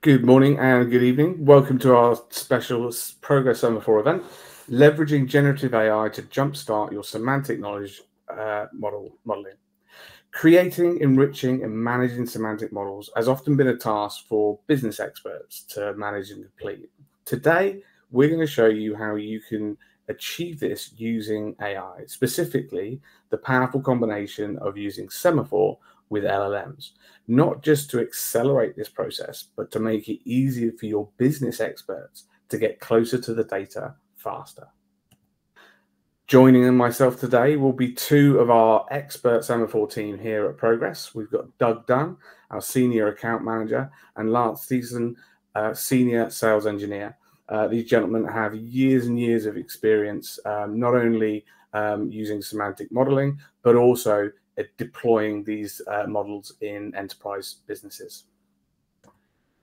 Good morning and good evening. Welcome to our special Progress Semaphore event, leveraging generative AI to jumpstart your semantic knowledge modeling. Creating, enriching, and managing semantic models has often been a task for business experts to manage and complete. Today, we're going to show you how you can achieve this using AI, specifically the powerful combination of using Semaphore with LLMs, not just to accelerate this process, but to make it easier for your business experts to get closer to the data faster. Joining myself today will be two of our expert Semaphore team here at Progress. We've got Doug Dunn, our Senior Account Manager, and Lance Thiessen, Senior Sales Engineer. These gentlemen have years and years of experience, not only using semantic modeling, but also deploying these models in enterprise businesses.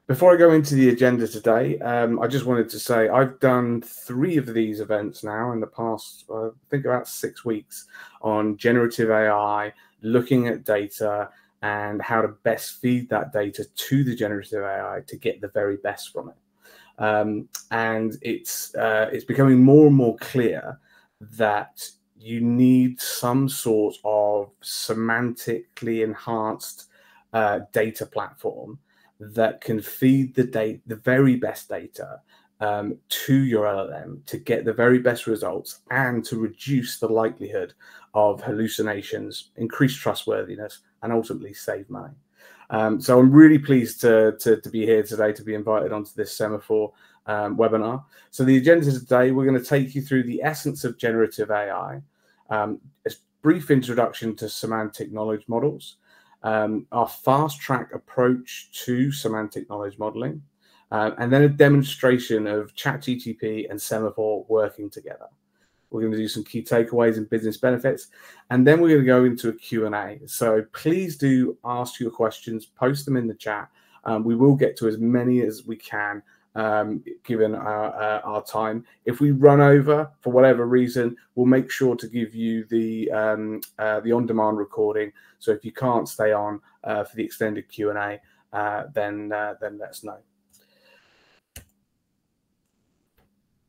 Before I go into the agenda today, I just wanted to say I've done 3 of these events now in the past, I think about 6 weeks, on generative AI, looking at data and how to best feed that data to the generative AI to get the very best from it. And it's becoming more and more clear that you need some sort of semantically enhanced data platform that can feed the very best data to your LLM to get the very best results and to reduce the likelihood of hallucinations, increase trustworthiness, and ultimately save money. So I'm really pleased to be here today, to be invited onto this Semaphore webinar. So the agenda today, we're going to take you through the essence of generative AI, a brief introduction to semantic knowledge models, our fast-track approach to semantic knowledge modeling, and then a demonstration of ChatGPT and Semaphore working together. We're going to do some key takeaways and business benefits, and then we're going to go into a Q&A. So please do ask your questions, post them in the chat. We will get to as many as we can, given our time. If we run over for whatever reason, we'll make sure to give you the on-demand recording. So if you can't stay on for the extended Q&A, then let us know.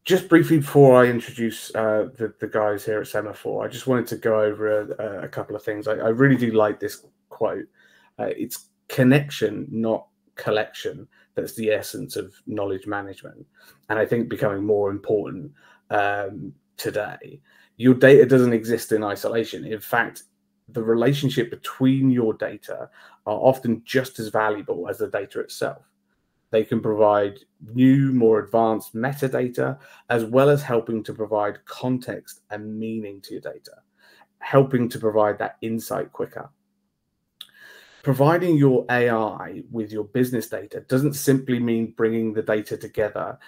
Just briefly before I introduce the guys here at Semaphore, I just wanted to go over a couple of things. I really do like this quote. It's connection, not collection, that's the essence of knowledge management, and I think becoming more important today. Your data doesn't exist in isolation. In fact, the relationship between your data are often just as valuable as the data itself. They can provide new, more advanced metadata, as well as helping to provide context and meaning to your data, helping to provide that insight quicker. Providing your AI with your business data doesn't simply mean bringing the data together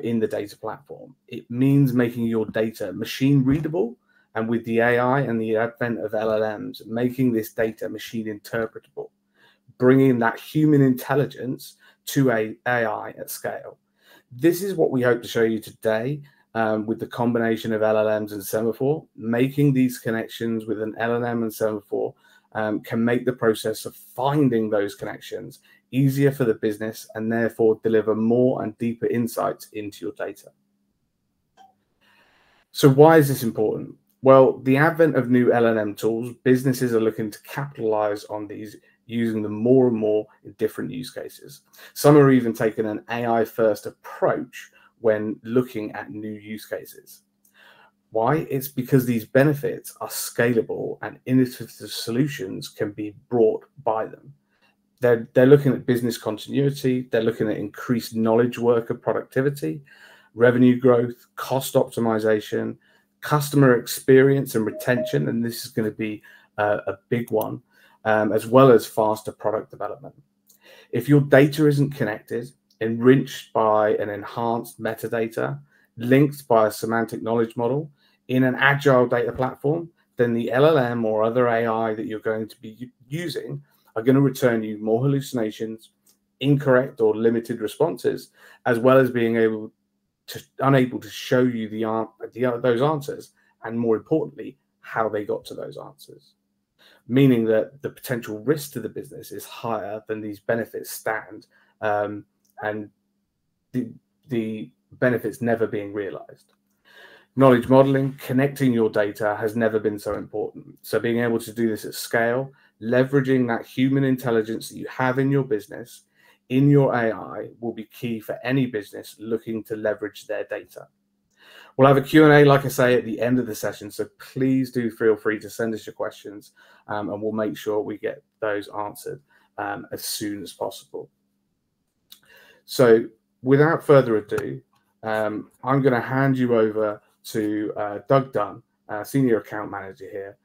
in the data platform. It means making your data machine readable, and with the AI and the advent of LLMs, making this data machine interpretable, bringing that human intelligence to AI at scale. This is what we hope to show you today with the combination of LLMs and Semaphore. Making these connections with an LLM and Semaphore can make the process of finding those connections easier for the business and therefore deliver more and deeper insights into your data. So why is this important? Well, the advent of new LLM tools, businesses are looking to capitalize on these, using them more and more in different use cases. Some are even taking an AI-first approach when looking at new use cases. Why? It's because these benefits are scalable and innovative solutions can be brought by them. They're looking at business continuity, they're looking at increased knowledge worker productivity, revenue growth, cost optimization, customer experience and retention, and this is going to be a big one, as well as faster product development. If your data isn't connected, enriched by an enhanced metadata, linked by a semantic knowledge model in an agile data platform, then the LLM or other AI that you're going to be using are going to return you more hallucinations, incorrect or limited responses, as well as being unable to show you those answers, and more importantly, how they got to those answers. Meaning that the potential risk to the business is higher than these benefits stand and the benefits never being realized. Knowledge modeling, connecting your data has never been so important. So being able to do this at scale, leveraging that human intelligence that you have in your business, in your AI, will be key for any business looking to leverage their data. We'll have a Q&A, like I say, at the end of the session, so please do feel free to send us your questions, and we'll make sure we get those answered as soon as possible. So without further ado, I'm going to hand you over to Doug Dunn, Senior Account Manager here,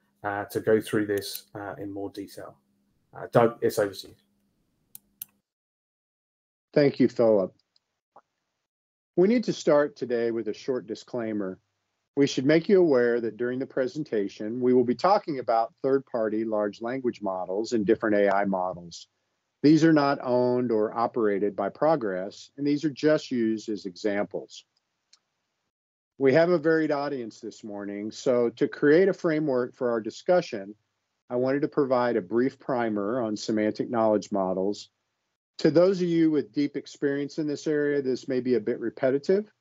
to go through this in more detail. Doug, it's over to you. Thank you, Philip. We need to start today with a short disclaimer. We should make you aware that during the presentation, we will be talking about third-party large language models and different AI models. These are not owned or operated by Progress, and these are just used as examples. We have a varied audience this morning, so to create a framework for our discussion, I wanted to provide a brief primer on semantic knowledge models. To those of you with deep experience in this area, this may be a bit repetitive.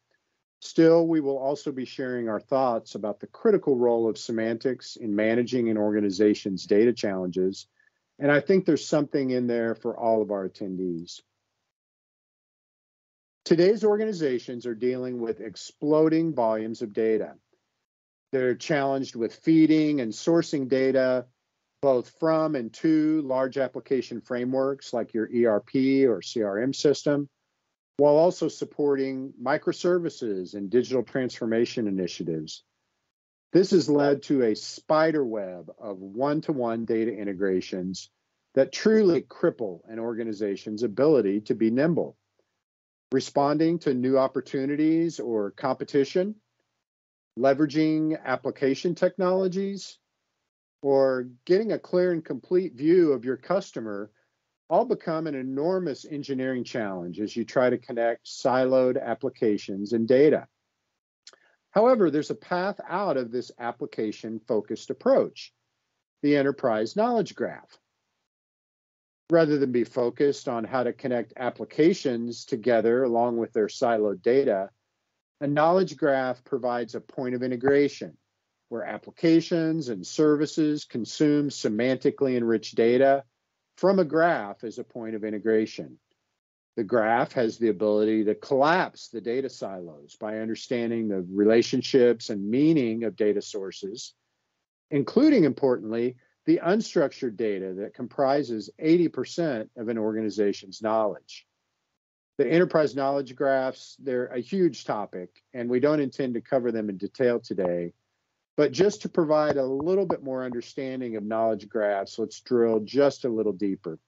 Still, we will also be sharing our thoughts about the critical role of semantics in managing an organization's data challenges, and I think there's something in there for all of our attendees. Today's organizations are dealing with exploding volumes of data. They're challenged with feeding and sourcing data, both from and to large application frameworks like your ERP or CRM system, while also supporting microservices and digital transformation initiatives. This has led to a spider web of one-to-one data integrations that truly cripple an organization's ability to be nimble, responding to new opportunities or competition, leveraging application technologies, or getting a clear and complete view of your customer all become an enormous engineering challenge as you try to connect siloed applications and data. However, there's a path out of this application-focused approach, the enterprise knowledge graph. Rather than be focused on how to connect applications together along with their siloed data, a knowledge graph provides a point of integration where applications and services consume semantically enriched data from a graph as a point of integration. The graph has the ability to collapse the data silos by understanding the relationships and meaning of data sources, including, importantly, the unstructured data that comprises 80% of an organization's knowledge. The enterprise knowledge graphs, they're a huge topic, and we don't intend to cover them in detail today. But just to provide a little bit more understanding of knowledge graphs, let's drill just a little deeper.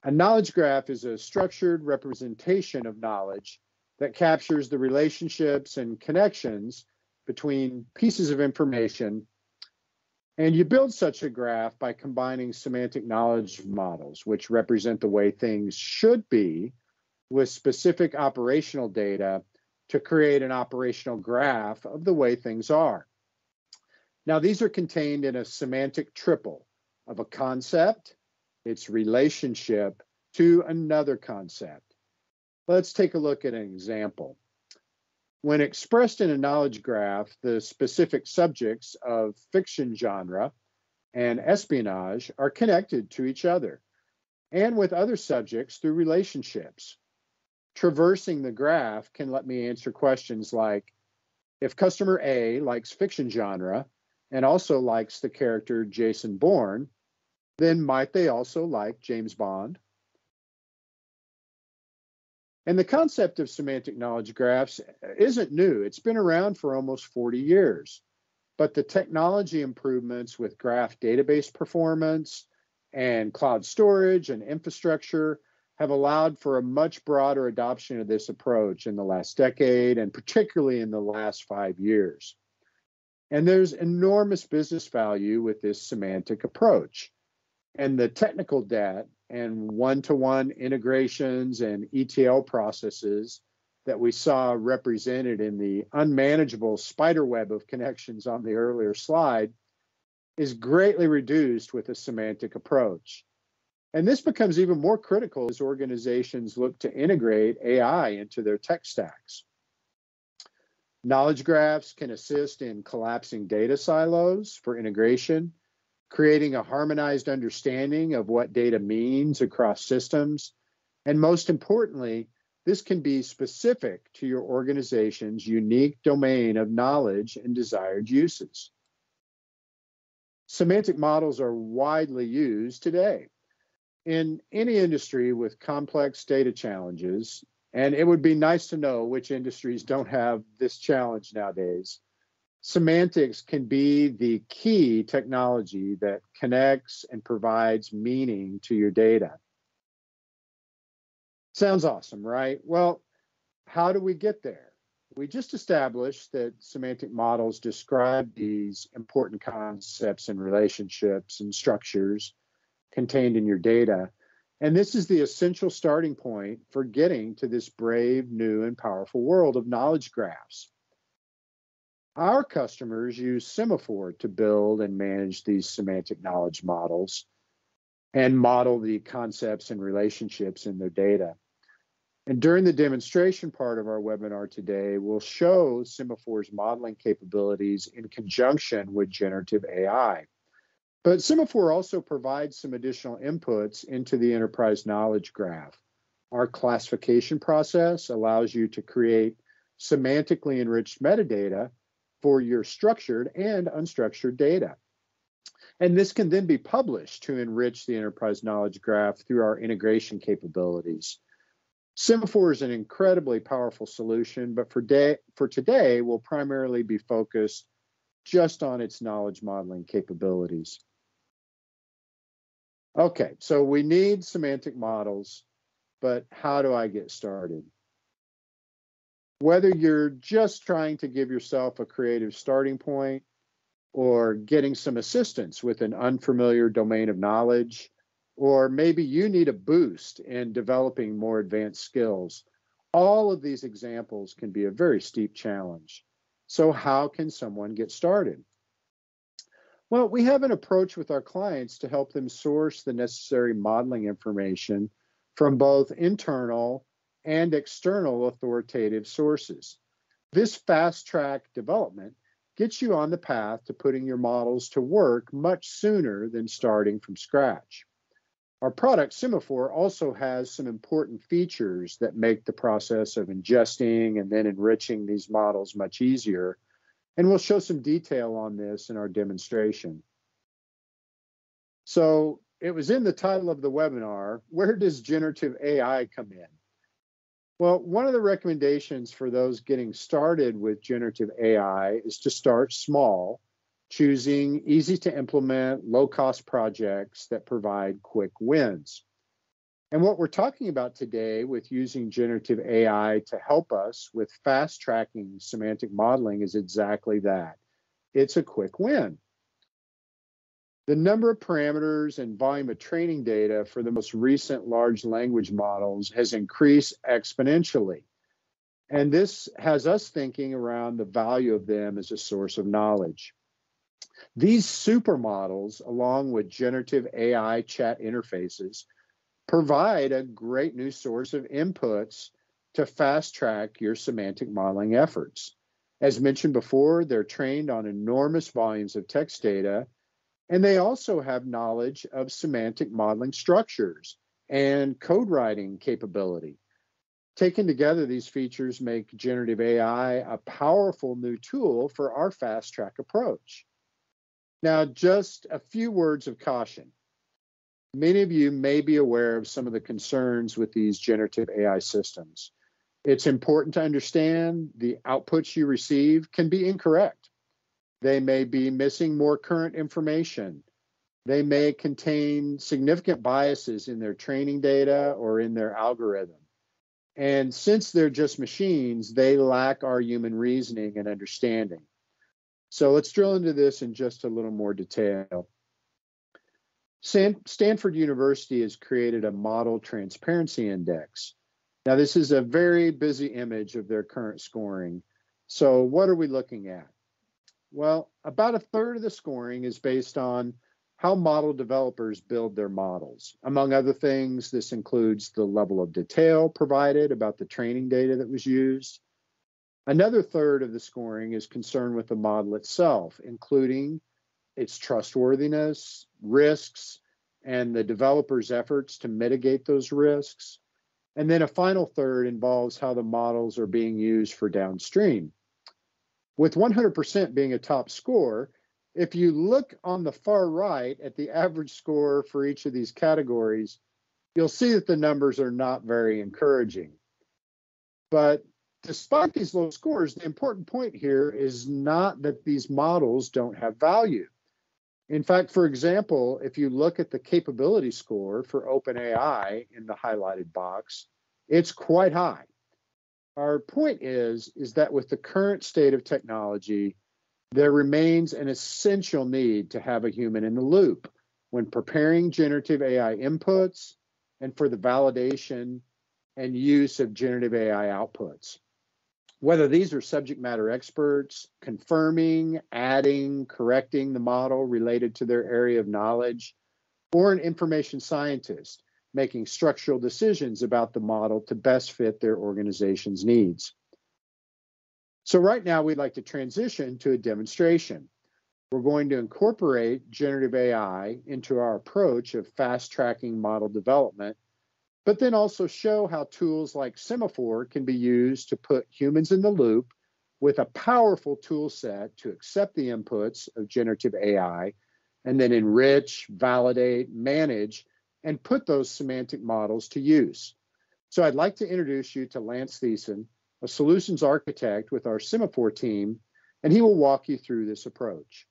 A knowledge graph is a structured representation of knowledge that captures the relationships and connections between pieces of information. And you build such a graph by combining semantic knowledge models, which represent the way things should be, with specific operational data to create an operational graph of the way things are. Now, these are contained in a semantic triple of a concept, its relationship to another concept. Let's take a look at an example. When expressed in a knowledge graph, the specific subjects of fiction genre and espionage are connected to each other and with other subjects through relationships. Traversing the graph can let me answer questions like, if customer A likes fiction genre and also likes the character Jason Bourne, then might they also like James Bond? And the concept of semantic knowledge graphs isn't new. It's been around for almost 40 years. But the technology improvements with graph database performance and cloud storage and infrastructure have allowed for a much broader adoption of this approach in the last decade, and particularly in the last 5 years. And there's enormous business value with this semantic approach. And the technical debt and one-to-one integrations and ETL processes that we saw represented in the unmanageable spider web of connections on the earlier slide is greatly reduced with a semantic approach. And this becomes even more critical as organizations look to integrate AI into their tech stacks. Knowledge graphs can assist in collapsing data silos for integration, creating a harmonized understanding of what data means across systems. And most importantly, this can be specific to your organization's unique domain of knowledge and desired uses. Semantic models are widely used today in any industry with complex data challenges, and it would be nice to know which industries don't have this challenge nowadays. Semantics can be the key technology that connects and provides meaning to your data. Sounds awesome, right? Well, how do we get there? We just established that semantic models describe these important concepts and relationships and structures contained in your data. And this is the essential starting point for getting to this brave, new, and powerful world of knowledge graphs. Our customers use Semaphore to build and manage these semantic knowledge models and model the concepts and relationships in their data. And during the demonstration part of our webinar today, we'll show Semaphore's modeling capabilities in conjunction with generative AI. But Semaphore also provides some additional inputs into the enterprise knowledge graph. Our classification process allows you to create semantically enriched metadata for your structured and unstructured data. And this can then be published to enrich the enterprise knowledge graph through our integration capabilities. Semaphore is an incredibly powerful solution, but for today, we'll primarily be focused just on its knowledge modeling capabilities. Okay, so we need semantic models, but how do I get started? Whether you're just trying to give yourself a creative starting point or getting some assistance with an unfamiliar domain of knowledge, or maybe you need a boost in developing more advanced skills, all of these examples can be a very steep challenge. So how can someone get started? Well, we have an approach with our clients to help them source the necessary modeling information from both internal and external authoritative sources. This fast-track development gets you on the path to putting your models to work much sooner than starting from scratch. Our product, Semaphore, also has some important features that make the process of ingesting and then enriching these models much easier. And we'll show some detail on this in our demonstration. So it was in the title of the webinar, where does generative AI come in? Well, one of the recommendations for those getting started with generative AI is to start small, choosing easy to implement, low-cost projects that provide quick wins. And what we're talking about today with using generative AI to help us with fast-tracking semantic modeling is exactly that. It's a quick win. The number of parameters and volume of training data for the most recent large language models has increased exponentially. And this has us thinking around the value of them as a source of knowledge. These supermodels, along with generative AI chat interfaces, provide a great new source of inputs to fast-track your semantic modeling efforts. As mentioned before, they're trained on enormous volumes of text data, and they also have knowledge of semantic modeling structures and code writing capability. Taken together, these features make generative AI a powerful new tool for our fast-track approach. Now, just a few words of caution. Many of you may be aware of some of the concerns with these generative AI systems. It's important to understand the outputs you receive can be incorrect. They may be missing more current information. They may contain significant biases in their training data or in their algorithm. And since they're just machines, they lack our human reasoning and understanding. So let's drill into this in just a little more detail. Stanford University has created a model transparency index. Now, this is a very busy image of their current scoring. So what are we looking at? Well, about a third of the scoring is based on how model developers build their models. Among other things, this includes the level of detail provided about the training data that was used. Another third of the scoring is concerned with the model itself, including its trustworthiness, risks, and the developer's efforts to mitigate those risks. And then a final third involves how the models are being used for downstream. With 100% being a top score, if you look on the far right at the average score for each of these categories, you'll see that the numbers are not very encouraging. But despite these low scores, the important point here is not that these models don't have value. In fact, for example, if you look at the capability score for OpenAI in the highlighted box, it's quite high. Our point is that with the current state of technology, there remains an essential need to have a human in the loop when preparing generative AI inputs and for the validation and use of generative AI outputs. Whether these are subject matter experts confirming, adding, correcting the model related to their area of knowledge, or an information scientist making structural decisions about the model to best fit their organization's needs. So right now, we'd like to transition to a demonstration. We're going to incorporate generative AI into our approach of fast-tracking model development, but then also show how tools like Semaphore can be used to put humans in the loop with a powerful tool set to accept the inputs of generative AI and then enrich, validate, manage, and put those semantic models to use. So I'd like to introduce you to Lance Thiessen, a solutions architect with our Semaphore team, and he will walk you through this approach.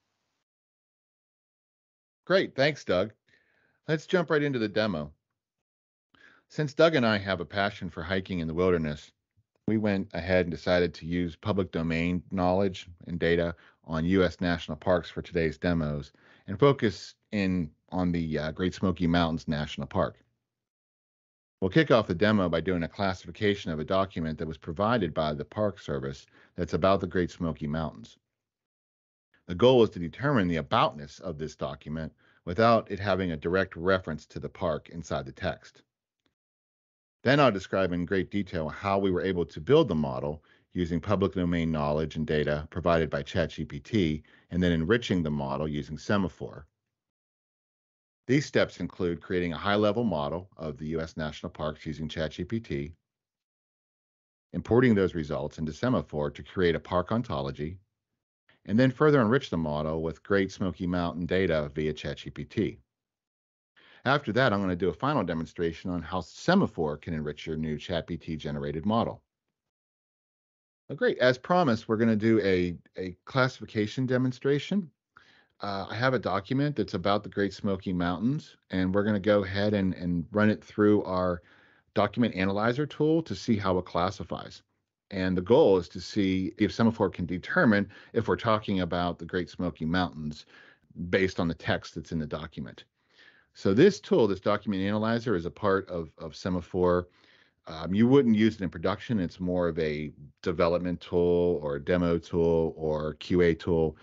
Great, thanks, Doug. Let's jump right into the demo. Since Doug and I have a passion for hiking in the wilderness, we went ahead and decided to use public domain knowledge and data on U.S. national parks for today's demos and focus in on the Great Smoky Mountains National Park. We'll kick off the demo by doing a classification of a document that was provided by the Park Service that's about the Great Smoky Mountains. The goal is to determine the aboutness of this document without it having a direct reference to the park inside the text. Then I'll describe in great detail how we were able to build the model using public domain knowledge and data provided by ChatGPT, and then enriching the model using Semaphore. These steps include creating a high-level model of the U.S. national parks using ChatGPT, importing those results into Semaphore to create a park ontology, and then further enrich the model with Great Smoky Mountain data via ChatGPT. After that, I'm going to do a final demonstration on how Semaphore can enrich your new ChatGPT-generated model. Great. As promised, we're going to do a classification demonstration. I have a document that's about the Great Smoky Mountains, and we're going to go ahead and run it through our document analyzer tool to see how it classifies. And the goal is to see if Semaphore can determine if we're talking about the Great Smoky Mountains based on the text that's in the document. So this tool, this document analyzer, is a part of Semaphore. You wouldn't use it in production. It's more of a development tool or a demo tool or QA tool.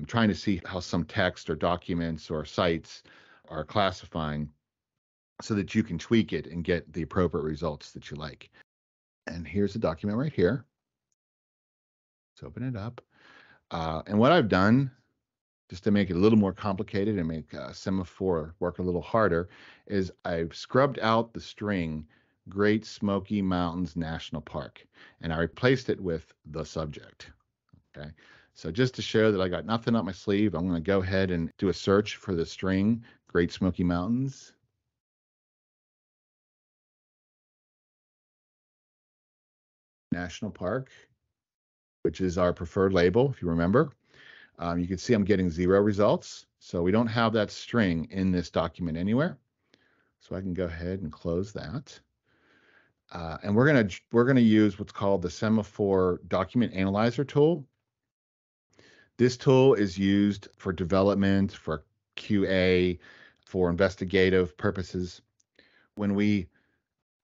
Trying to see how some text or documents or sites are classifying so that you can tweak it and get the appropriate results that you like. And here's the document right here. Let's open it up. And what I've done, just to make it a little more complicated and make Semaphore work a little harder, is I've scrubbed out the string Great Smoky Mountains National Park, and I replaced it with the subject. Okay. So just to show that I got nothing up my sleeve, I'm going to go ahead and do a search for the string Great Smoky Mountains. National Park, which is our preferred label, if you remember. You can see I'm getting 0 results. So we don't have that string in this document anywhere. So I can go ahead and close that. And we're gonna use what's called the Semaphore Document Analyzer tool. This tool is used for development, for QA, for investigative purposes. When we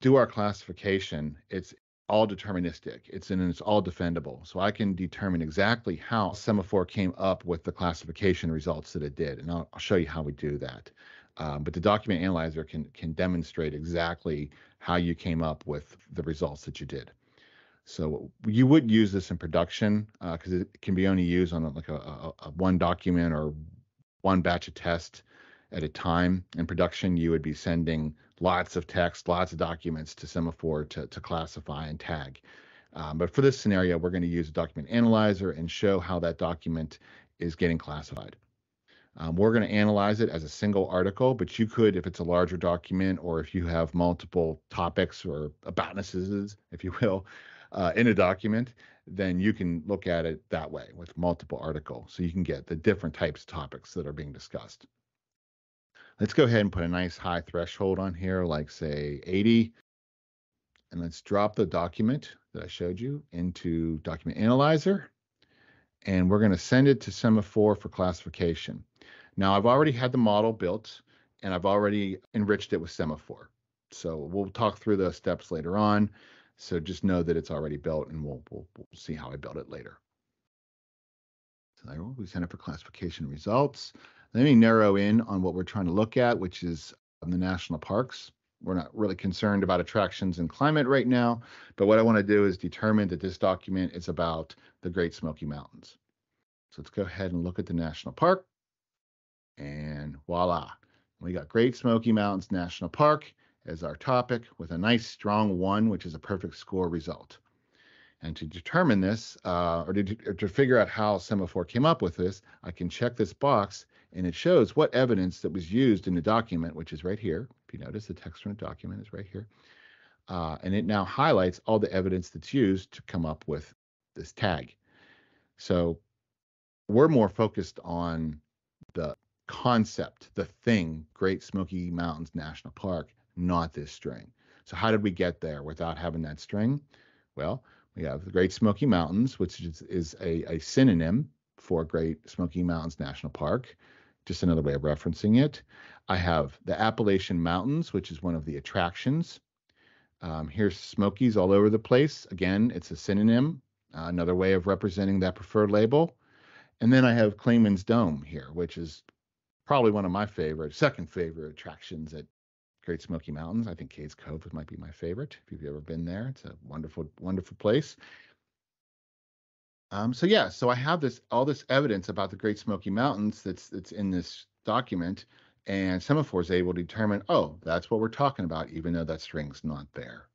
do our classification, it's all deterministic. It's all defendable. So I can determine exactly how Semaphore came up with the classification results that it did, and I'll show you how we do that. But the document analyzer can demonstrate exactly how you came up with the results that you did. So you would use this in production because it can be only used on like a one document or one batch of tests at a time. In production, you would be sending lots of text, lots of documents to Semaphore to classify and tag. But for this scenario, we're going to use a document analyzer and show how that document is getting classified. We're going to analyze it as a single article, but you could, if it's a larger document or if you have multiple topics or aboutnesses, if you will, in a document, then you can look at it that way with multiple articles. So you can get the different types of topics that are being discussed. Let's go ahead and put a nice high threshold on here, like say 80. And let's drop the document that I showed you into Document Analyzer. And we're going to send it to Semaphore for classification. Now, I've already had the model built, and I've already enriched it with Semaphore. So we'll talk through those steps later on. So just know that it's already built, and we'll see how I build it later. So there we send it for classification results. Let me narrow in on what we're trying to look at, which is the national parks. We're not really concerned about attractions and climate right now, but what I want to do is determine that this document is about the Great Smoky Mountains. So let's go ahead and look at the national park, and voila, we got Great Smoky Mountains National Park as our topic with a nice strong 1, which is a perfect score result. And to determine this, or to figure out how Semaphore came up with this, I can check this box, and it shows what evidence that was used in the document, which is right here. If you notice, the text from the document is right here. And it now highlights all the evidence that's used to come up with this tag. So we're more focused on the concept, the thing, Great Smoky Mountains National Park, not this string. So how did we get there without having that string? Well, we have the Great Smoky Mountains, which is a synonym for Great Smoky Mountains National Park, just another way of referencing it. I have the Appalachian Mountains, which is one of the attractions. Here's Smokies all over the place. Again, it's a synonym, another way of representing that preferred label. And then I have Clingman's Dome here, which is probably one of my second favorite attractions at Great Smoky Mountains. I think Cades Cove might be my favorite. If you've ever been there, it's a wonderful, wonderful place. So I have all this evidence about the Great Smoky Mountains that's in this document, and Semaphore is able to determine, oh, that's what we're talking about, even though that string's not there.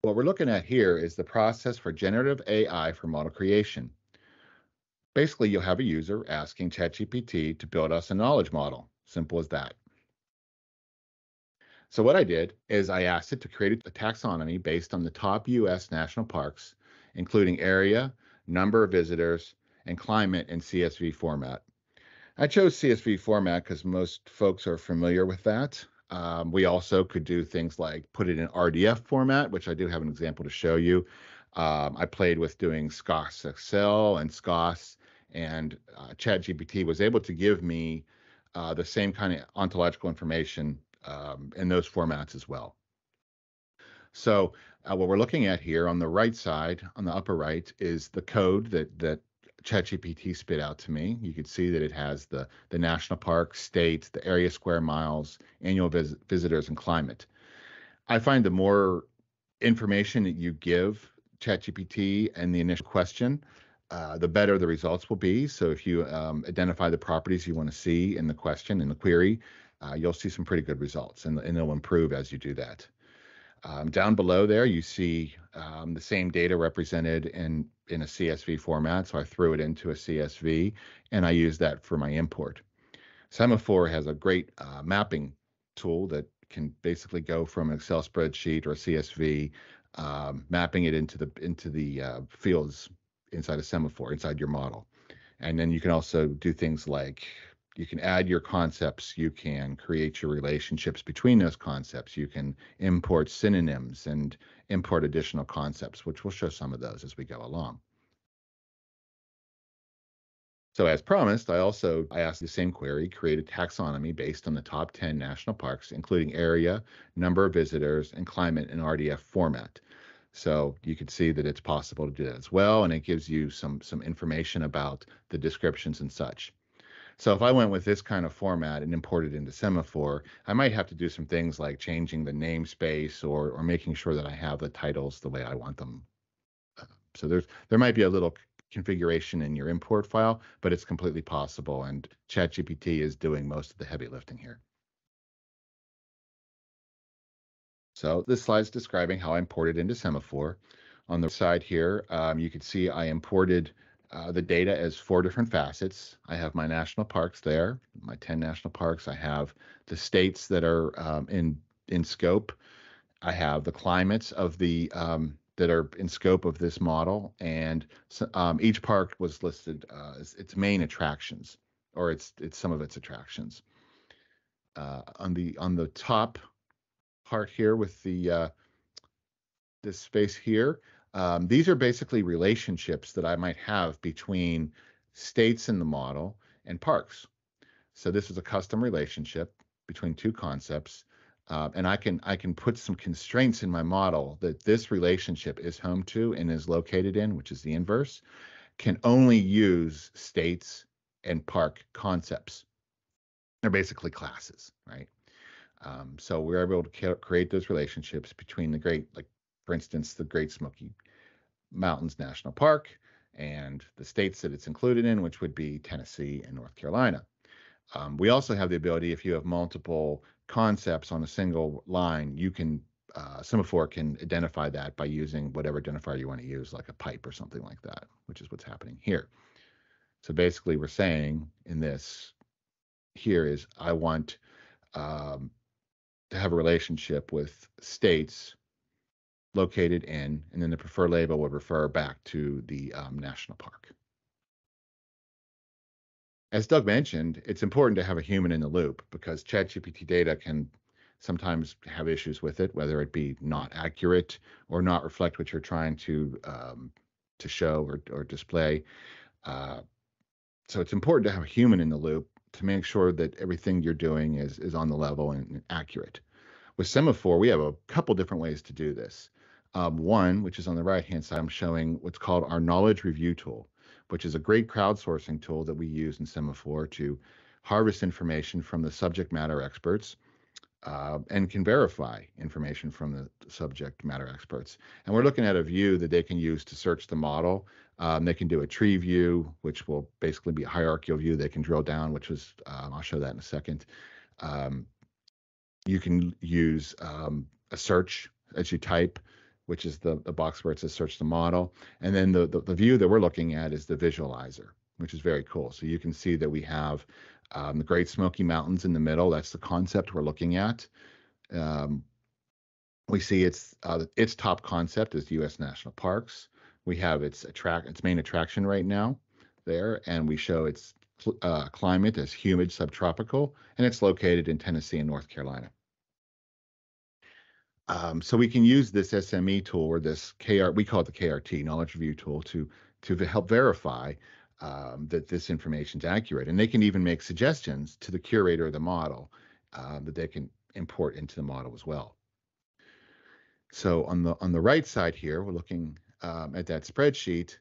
What we're looking at here is the process for generative AI for model creation. Basically, you'll have a user asking ChatGPT to build us a knowledge model. Simple as that. So what I did is I asked it to create a taxonomy based on the top U.S. national parks, including area, number of visitors, and climate in CSV format. I chose CSV format because most folks are familiar with that. We also could do things like put it in RDF format, which I do have an example to show you. I played with doing SCOS Excel and SCOS, and ChatGPT was able to give me the same kind of ontological information in those formats as well. So what we're looking at here on the right side, on the upper right, is the code that ChatGPT spit out to me. You can see that it has the national park, state, the area square miles, annual visitors, and climate. I find the more information that you give ChatGPT in the initial question, the better the results will be. So if you identify the properties you want to see in the question, in the query, you'll see some pretty good results, and they'll improve as you do that. Down below there, you see the same data represented in a CSV format. So I threw it into a CSV, and I use that for my import. Semaphore has a great mapping tool that can basically go from an Excel spreadsheet or a CSV, mapping it into the fields inside a Semaphore, inside your model. And then you can also do things like you can add your concepts, you can create your relationships between those concepts, you can import synonyms and import additional concepts, which we'll show some of those as we go along. So as promised, I asked the same query, create a taxonomy based on the top 10 national parks, including area, number of visitors, and climate in RDF format. So you can see that it's possible to do that as well, and it gives you some information about the descriptions and such. So if I went with this kind of format and imported into Semaphore, I might have to do some things like changing the namespace or making sure that I have the titles the way I want them. So there might be a little configuration in your import file, but it's completely possible, and ChatGPT is doing most of the heavy lifting here. So this slide's describing how I imported into Semaphore. On the side here, you can see I imported the data as 4 different facets. I have my national parks there, my 10 national parks. I have the states that are in scope. I have the climates of the that are in scope of this model, and each park was listed as its main attractions, or it's some of its attractions. On the top part here with the this space here, these are basically relationships that I might have between states in the model and parks. So this is a custom relationship between 2 concepts. And I can put some constraints in my model that this relationship is home to and is located in, which is the inverse, can only use states and park concepts. They're basically classes, right? So we're able to create those relationships between the like, for instance, the Great Smoky Mountains National Park and the states that it's included in, which would be Tennessee and North Carolina. We also have the ability, if you have multiple concepts on a single line, you can Semaphore can identify that by using whatever identifier you want to use, like a pipe or something like that, which is what's happening here. So basically, we're saying in this here is I want to have a relationship with states located in, and then the preferred label would refer back to the national park. As Doug mentioned, it's important to have a human in the loop because ChatGPT data can sometimes have issues with it, whether it be not accurate or not reflect what you're trying to show or display. So it's important to have a human in the loop to make sure that everything you're doing is on the level and accurate. With Semaphore, we have a couple different ways to do this. One, which is on the right-hand side, I'm showing what's called our knowledge review tool, which is a great crowdsourcing tool that we use in Semaphore to harvest information from the subject matter experts and can verify information from the subject matter experts. And we're looking at a view that they can use to search the model. They can do a tree view, which will basically be a hierarchical view. They can drill down, which is, I'll show that in a second. You can use a search as you type, which is the box where it says search the model. And then the view that we're looking at is the visualizer, which is very cool. So you can see that we have the Great Smoky Mountains in the middle. That's the concept we're looking at. We see its top concept is U.S. national parks. We have its main attraction right now there, and we show its climate as humid subtropical, and it's located in Tennessee and North Carolina. So we can use this SME tool or this we call it the KRT, knowledge review tool, to help verify that this information is accurate. And they can even make suggestions to the curator of the model that they can import into the model as well. So on the right side here, we're looking at that spreadsheet.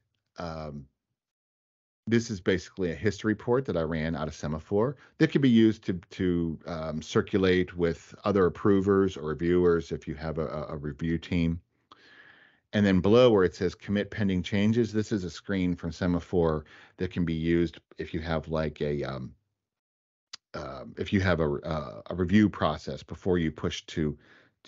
This is basically a history report that I ran out of Semaphore that can be used to circulate with other approvers or reviewers if you have a review team. And then below where it says commit pending changes, this is a screen from Semaphore that can be used if you have like a review process before you push to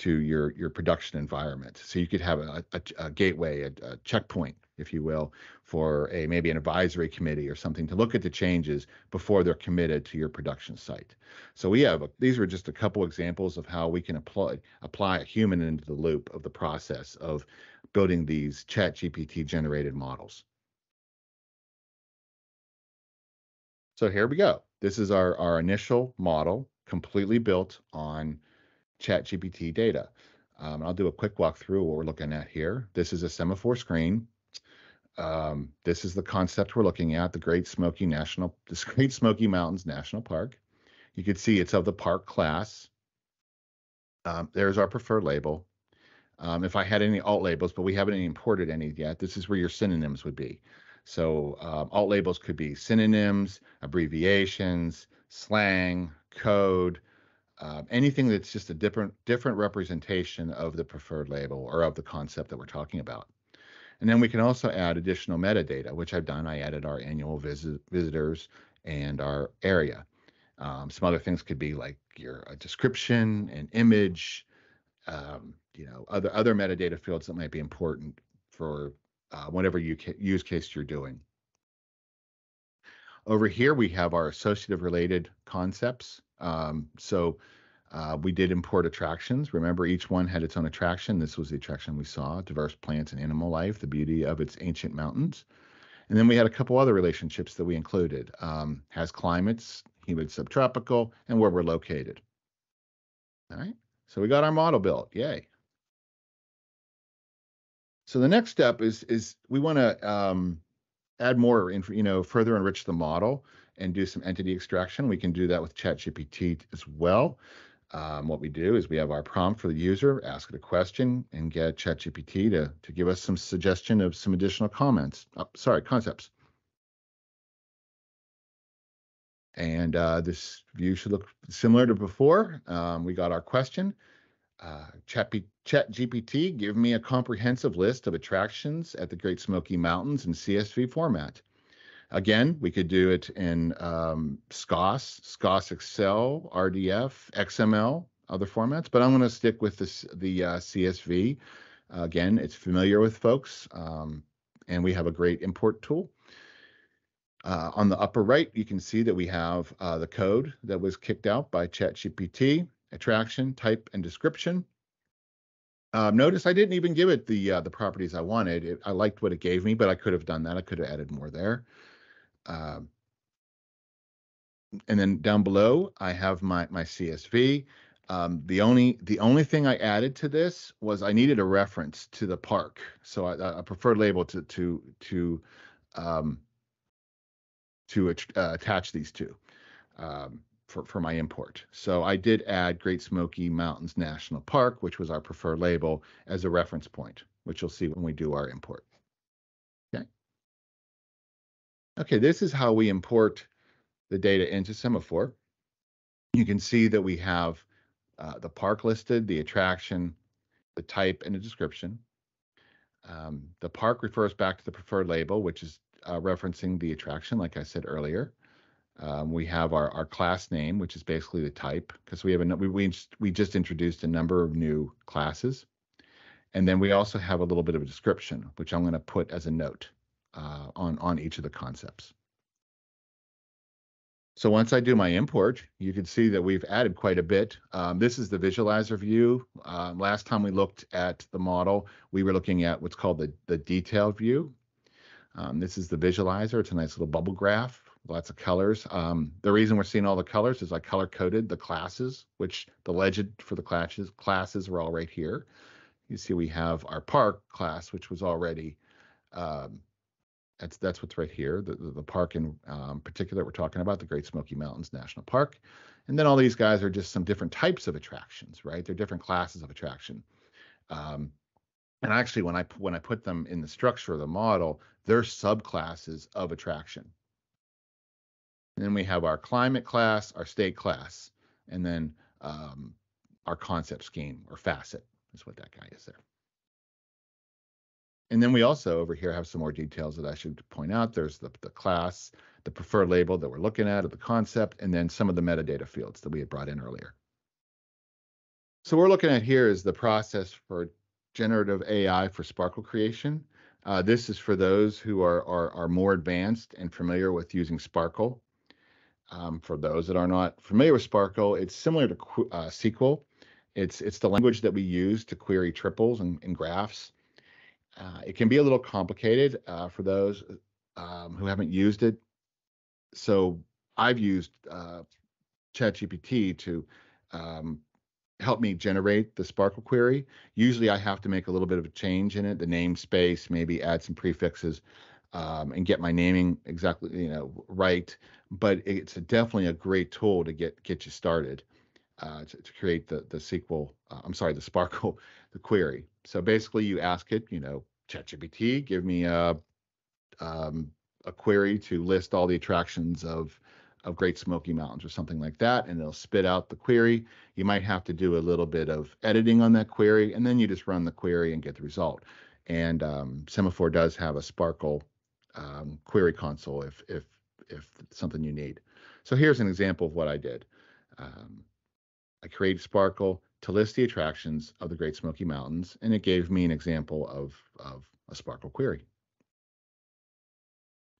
your production environment. So you could have a gateway, a checkpoint, if you will, for maybe an advisory committee or something to look at the changes before they're committed to your production site. So these are just a couple examples of how we can apply a human into the loop of the process of building these ChatGPT generated models. So here we go. This is our initial model, completely built on ChatGPT data. I'll do a quick walkthrough of what we're looking at here. This is a Semaphore screen. This is the concept we're looking at, the Great Smoky Mountains National Park. You can see it's of the park class. There's our preferred label. If I had any alt labels, but we haven't imported any yet, this is where your synonyms would be. So alt labels could be synonyms, abbreviations, slang, code, anything that's just a different representation of the preferred label or of the concept that we're talking about. And then we can also add additional metadata, which I've done. I added our annual visitors and our area. Some other things could be like your description, an image, other metadata fields that might be important for whatever use case you're doing. Over here, we have our associative related concepts. We did import attractions. Remember, each one had its own attraction. This was the attraction we saw: diverse plants and animal life, the beauty of its ancient mountains. And then we had a couple other relationships that we included. Has climates, humid subtropical, and where we're located. All right, so we got our model built. Yay. So the next step is we want to add more, further enrich the model and do some entity extraction. We can do that with ChatGPT as well. What we do is we have our prompt for the user, ask it a question, and get ChatGPT to give us some suggestion of some additional concepts. And this view should look similar to before. We got our question. ChatGPT, give me a comprehensive list of attractions at the Great Smoky Mountains in CSV format. Again, we could do it in SCOS Excel, RDF, XML, other formats, but I'm going to stick with the CSV. Again, it's familiar with folks, and we have a great import tool. On the upper right, you can see that we have the code that was kicked out by ChatGPT, attraction, type, and description. Notice I didn't even give it the properties I wanted. I liked what it gave me, but I could have done that. I could have added more there. And then down below, I have my CSV. The only thing I added to this was I needed a reference to the park, so a preferred label to attach these two for my import. So I did add Great Smoky Mountains National Park, which was our preferred label, as a reference point, which you'll see when we do our import. Okay, this is how we import the data into Semaphore. You can see that we have the park listed, the attraction, the type, and a description. The park refers back to the preferred label, which is referencing the attraction, like I said earlier. We have our class name, which is basically the type, because we just introduced a number of new classes. And then we also have a little bit of a description, which I'm going to put as a note on each of the concepts. So once I do my import, you can see that we've added quite a bit. This is the visualizer view. Last time we looked at the model, we were looking at what's called the detailed view. This is the visualizer. It's a nice little bubble graph, lots of colors. The reason we're seeing all the colors is I color-coded the classes, which the legend for the classes are all right here. You see we have our park class, which was already that's what's right here, the park in particular we're talking about, the Great Smoky Mountains National Park. And then all these guys are just some different types of attractions, right? They're different classes of attraction. And actually, when I put them in the structure of the model, they're subclasses of attraction. And then we have our climate class, our state class, and then our concept scheme, or facet is what that guy is there. And then we also over here have some more details that I should point out. There's the class, the preferred label that we're looking at, the concept, and then some of the metadata fields that we had brought in earlier. So what we're looking at here is the process for generative AI for Sparkle creation. This is for those who are more advanced and familiar with using Sparkle. For those that are not familiar with Sparkle, it's similar to SQL. It's the language that we use to query triples and graphs. It can be a little complicated for those who haven't used it. So I've used ChatGPT to help me generate the Sparkle query. Usually I have to make a little bit of a change in it, the namespace, maybe add some prefixes, and get my naming exactly, right. But it's definitely a great tool to get you started, to create the SQL, the Sparkle, the query. So basically you ask it, ChatGPT, give me a query to list all the attractions of Great Smoky Mountains or something like that, and it'll spit out the query. You might have to do a little bit of editing on that query, and then you just run the query and get the result. And Semaphore does have a Sparkle query console if it's something you need. So here's an example of what I did. I created Sparkle to list the attractions of the Great Smoky Mountains, and it gave me an example of a Sparkle query.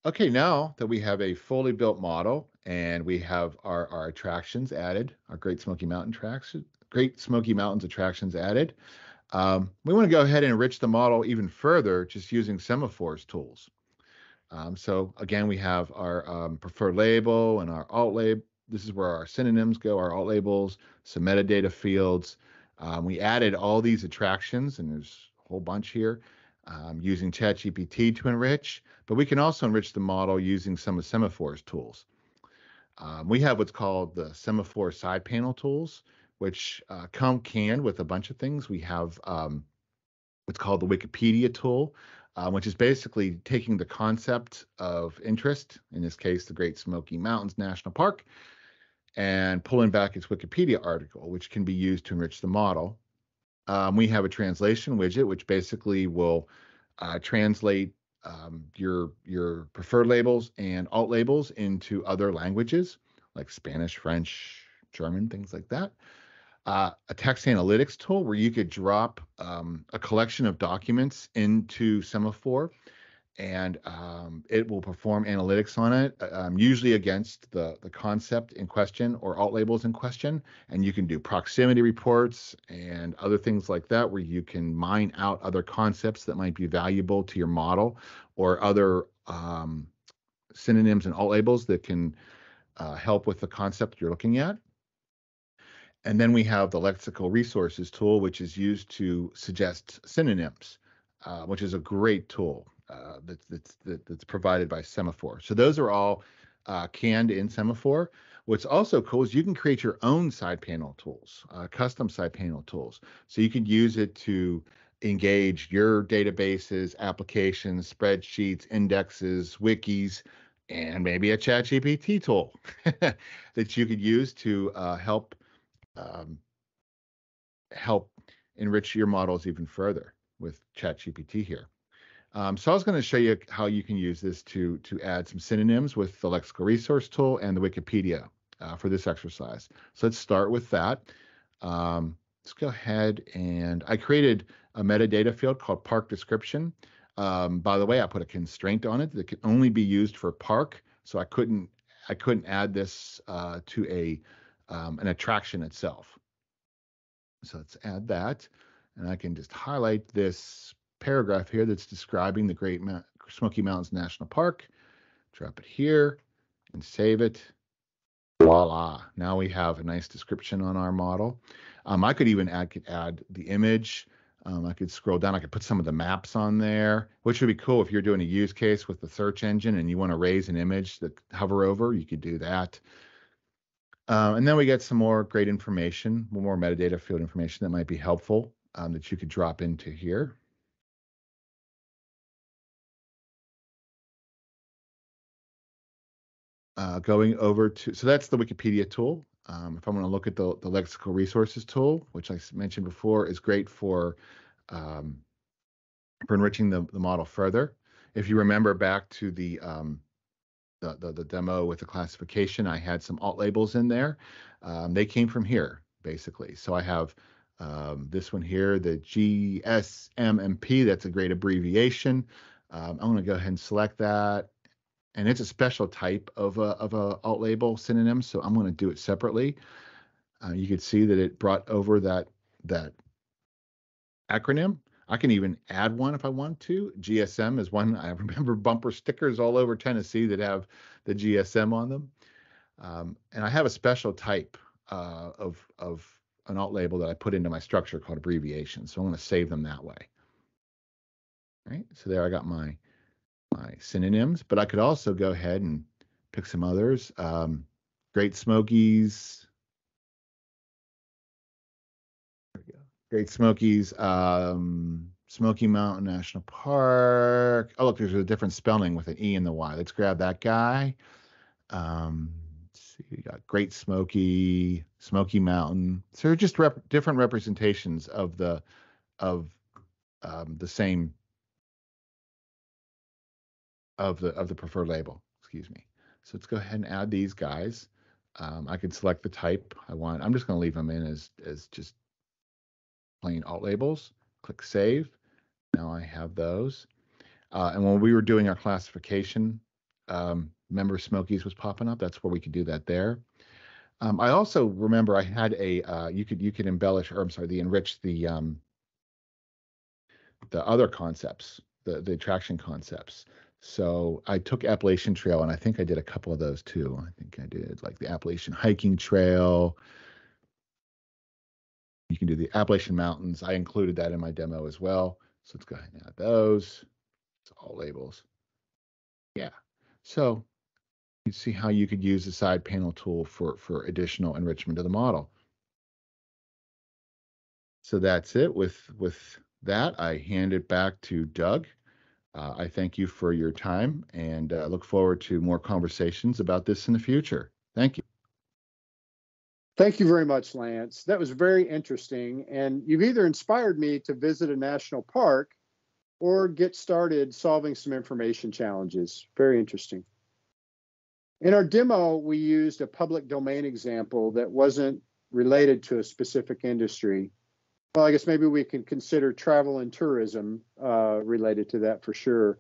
Okay, now that we have a fully built model and we have our attractions added, our Great Smoky Mountains attractions added, we want to go ahead and enrich the model even further just using Semaphore's tools. So again, we have our preferred label and our alt label. This is where our synonyms go, our alt labels, some metadata fields. We added all these attractions, and there's a whole bunch here, using ChatGPT to enrich, but we can also enrich the model using some of Semaphore's tools. We have what's called the Semaphore side panel tools, which come canned with a bunch of things. We have what's called the Wikipedia tool, which is basically taking the concept of interest, in this case, the Great Smoky Mountains National Park, and pulling back its Wikipedia article, which can be used to enrich the model. We have a translation widget, which basically will translate your preferred labels and alt labels into other languages, like Spanish, French, German, things like that. A text analytics tool where you could drop a collection of documents into Semaphore, and it will perform analytics on it, usually against the concept in question or alt labels in question. And you can do proximity reports and other things like that, where you can mine out other concepts that might be valuable to your model, or other synonyms and alt labels that can help with the concept you're looking at. And then we have the lexical resources tool, which is used to suggest synonyms, which is a great tool that's provided by Semaphore. So those are all canned in Semaphore. What's also cool is you can create your own side panel tools, custom side panel tools. So you can use it to engage your databases, applications, spreadsheets, indexes, wikis, and maybe a ChatGPT tool that you could use to help enrich your models even further with ChatGPT here. So I was going to show you how you can use this to add some synonyms with the lexical resource tool and the Wikipedia for this exercise. So let's start with that. Let's go ahead, and I created a metadata field called park description. By the way, I put a constraint on it that can only be used for park, so I couldn't add this to an attraction itself. So let's add that, and I can just highlight this paragraph here that's describing the Great Smoky Mountains National Park, drop it here, and save it. Voila! Now we have a nice description on our model. I could even add the image. I could scroll down. I could put some of the maps on there, which would be cool if you're doing a use case with the search engine and you want to raise an image that hover over. You could do that. And then we get some more great information, more metadata field information that might be helpful, that you could drop into here. Going over to, so that's the Wikipedia tool. If I want to look at the lexical resources tool, which I mentioned before is great for enriching the model further. If you remember back to the demo with the classification, I had some alt labels in there. They came from here, basically. So I have this one here, the GSMMP. That's a great abbreviation. I'm going to go ahead and select that. And it's a special type of a alt label synonym, so I'm going to do it separately. You can see that it brought over that acronym. I can even add one if I want to. GSM is one. I remember bumper stickers all over Tennessee that have the GSM on them. And I have a special type of an alt label that I put into my structure called abbreviations. So I'm going to save them that way. All right, so there I got my synonyms, but I could also go ahead and pick some others. Great Smokies. There we go. Great Smokies, Smoky Mountain National Park. Oh, look, there's a different spelling with an E and the Y. Let's grab that guy. Let's see, we got Great Smoky, Smoky Mountain. So they're just different representations of the same of the preferred label. Excuse me. So let's go ahead and add these guys. I can select the type I want. I'm just going to leave them in as just plain alt labels. Click Save. Now I have those. And when we were doing our classification, remember Smokies was popping up. That's where we could do that there. I also remember I had a you could embellish, or I'm sorry, enrich the other concepts, the attraction concepts. So I took Appalachian Trail, and I think I did a couple of those too. I think I did like the Appalachian Hiking Trail. You can do the Appalachian Mountains. I included that in my demo as well. So let's go ahead and add those. It's all labels. Yeah. So you see how you could use the side panel tool for additional enrichment of the model. So that's it. With that, I hand it back to Doug. I thank you for your time and look forward to more conversations about this in the future. Thank you. Thank you very much, Lance. That was very interesting. And you've either inspired me to visit a national park or get started solving some information challenges. Very interesting. In our demo, we used a public domain example that wasn't related to a specific industry. Well, I guess maybe we can consider travel and tourism related to that for sure.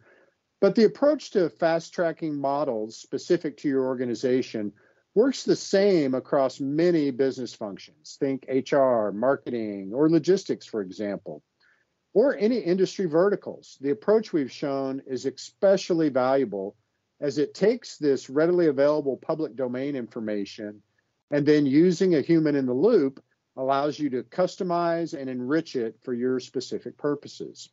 But the approach to fast-tracking models specific to your organization works the same across many business functions. Think HR, marketing, or logistics, for example, or any industry verticals. The approach we've shown is especially valuable as it takes this readily available public domain information and then using a human in the loop allows you to customize and enrich it for your specific purposes.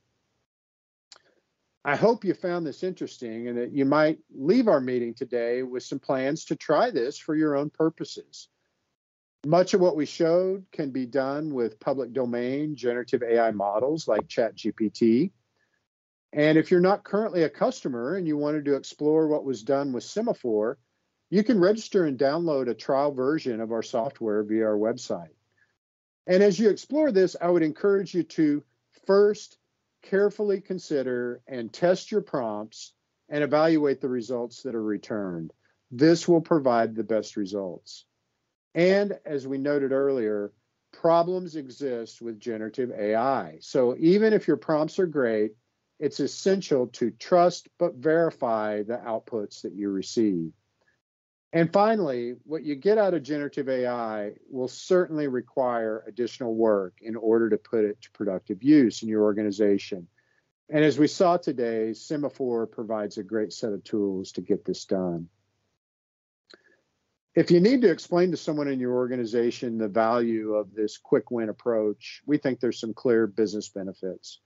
I hope you found this interesting and that you might leave our meeting today with some plans to try this for your own purposes. Much of what we showed can be done with public domain generative AI models like ChatGPT. And if you're not currently a customer and you wanted to explore what was done with Semaphore, you can register and download a trial version of our software via our website. And as you explore this, I would encourage you to first carefully consider and test your prompts and evaluate the results that are returned. This will provide the best results. And as we noted earlier, problems exist with generative AI. So even if your prompts are great, it's essential to trust but verify the outputs that you receive. And finally, what you get out of generative AI will certainly require additional work in order to put it to productive use in your organization. And as we saw today, Semaphore provides a great set of tools to get this done. If you need to explain to someone in your organization the value of this quick win approach, we think there's some clear business benefits.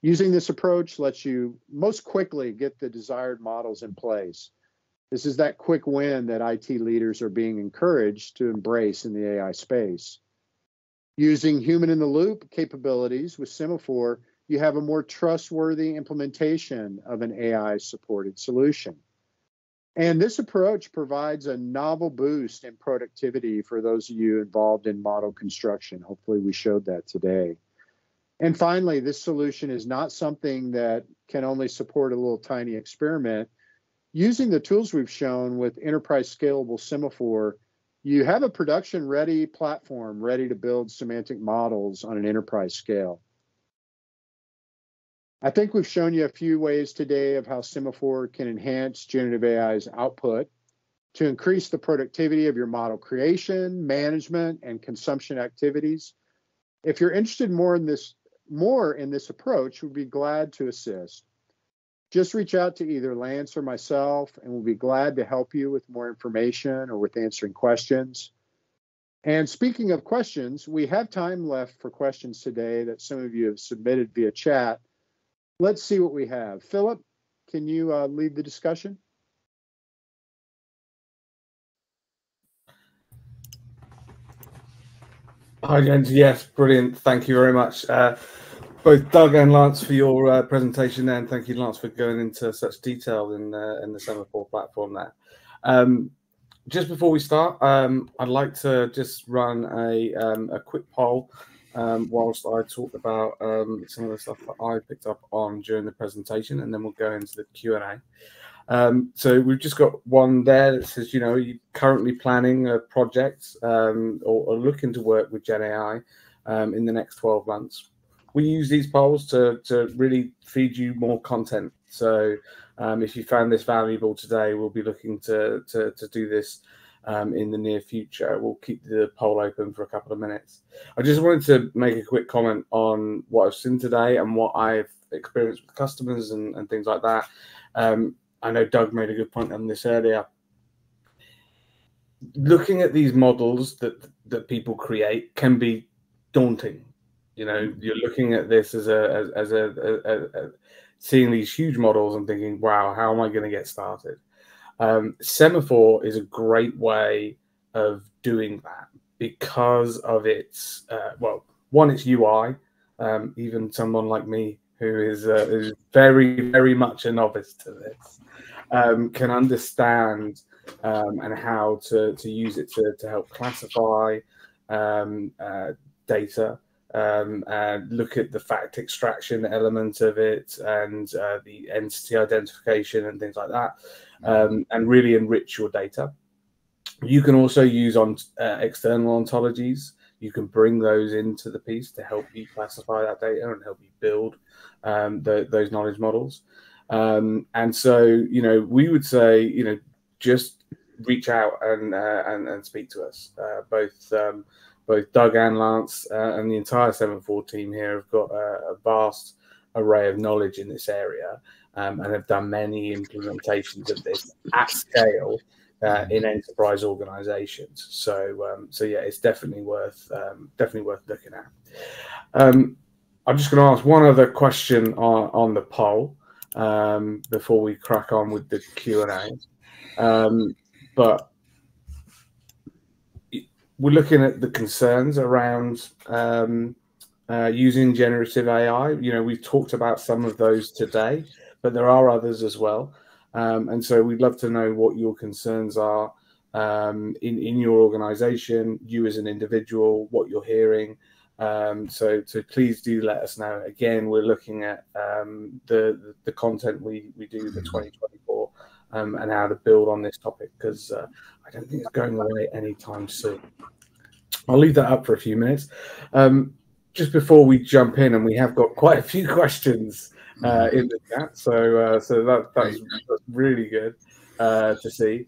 Using this approach lets you most quickly get the desired models in place. This is that quick win that IT leaders are being encouraged to embrace in the AI space. Using human-in-the-loop capabilities with Semaphore, you have a more trustworthy implementation of an AI-supported solution. And this approach provides a novel boost in productivity for those of you involved in model construction. Hopefully we showed that today. And finally, this solution is not something that can only support a little tiny experiment. Using the tools we've shown with enterprise scalable Semaphore, you have a production-ready platform ready to build semantic models on an enterprise scale. I think we've shown you a few ways today of how Semaphore can enhance generative AI's output to increase the productivity of your model creation, management, and consumption activities. If you're interested more in this approach, we'd be glad to assist. Just reach out to either Lance or myself, and we'll be glad to help you with more information or with answering questions. And speaking of questions, we have time left for questions today that some of you have submitted via chat. Let's see what we have. Philip, can you lead the discussion? Hi, James. Yes, brilliant. Thank you very much. Both Doug and Lance for your presentation there, and thank you, Lance, for going into such detail in the Semaphore platform there. Just before we start, I'd like to just run a quick poll whilst I talk about some of the stuff that I picked up on during the presentation, and then we'll go into the Q&A. So we've just got one there that says, are you currently planning a project or looking to work with Gen AI in the next 12 months? We use these polls to really feed you more content. So if you found this valuable today, we'll be looking to do this in the near future. We'll keep the poll open for a couple of minutes. I just wanted to make a quick comment on what I've seen today and what I've experienced with customers and things like that. I know Doug made a good point on this earlier. Looking at these models that people create can be daunting. You're looking at this as seeing these huge models and thinking, wow, how am I going to get started? Semaphore is a great way of doing that because of its, its UI. Even someone like me who is very, very much a novice to this can understand and how to use it to help classify data, look at the fact extraction element of it and the entity identification and things like that, and really enrich your data. You can also use external ontologies. You can bring those into the piece to help you classify that data and help you build those knowledge models. And so, we would say, just reach out and speak to us. Both Doug and Lance and the entire Semaphore team here have got a vast array of knowledge in this area and have done many implementations of this at scale in enterprise organizations. So yeah, it's definitely worth looking at. I'm just going to ask one other question on the poll before we crack on with the Q&A. But we're looking at the concerns around using generative AI. We've talked about some of those today, but there are others as well. And so we'd love to know what your concerns are in your organization, you as an individual, what you're hearing. So please do let us know. Again, we're looking at the content we do for 2024 and how to build on this topic, because I don't think it's going away anytime soon. I'll leave that up for a few minutes. Just before we jump in, and we have got quite a few questions in the chat, so that's really good to see.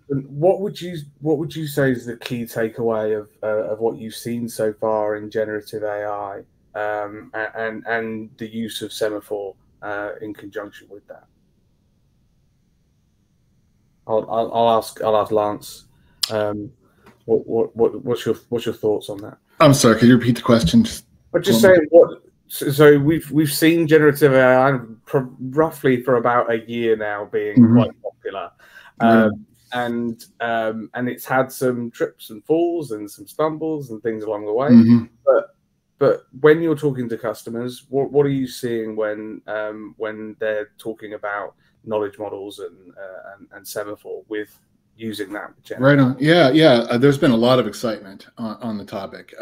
What would you say is the key takeaway of what you've seen so far in generative AI and the use of Semaphore in conjunction with that? I'll ask Lance. What's your thoughts on that? I'm sorry, could you repeat the question? But just saying so we've seen generative AI roughly for about a year now being quite popular. And it's had some trips and falls and some stumbles and things along the way. But when you're talking to customers, what are you seeing when they're talking about knowledge models and Semaphore with using that? Right on. Yeah. There's been a lot of excitement on the topic.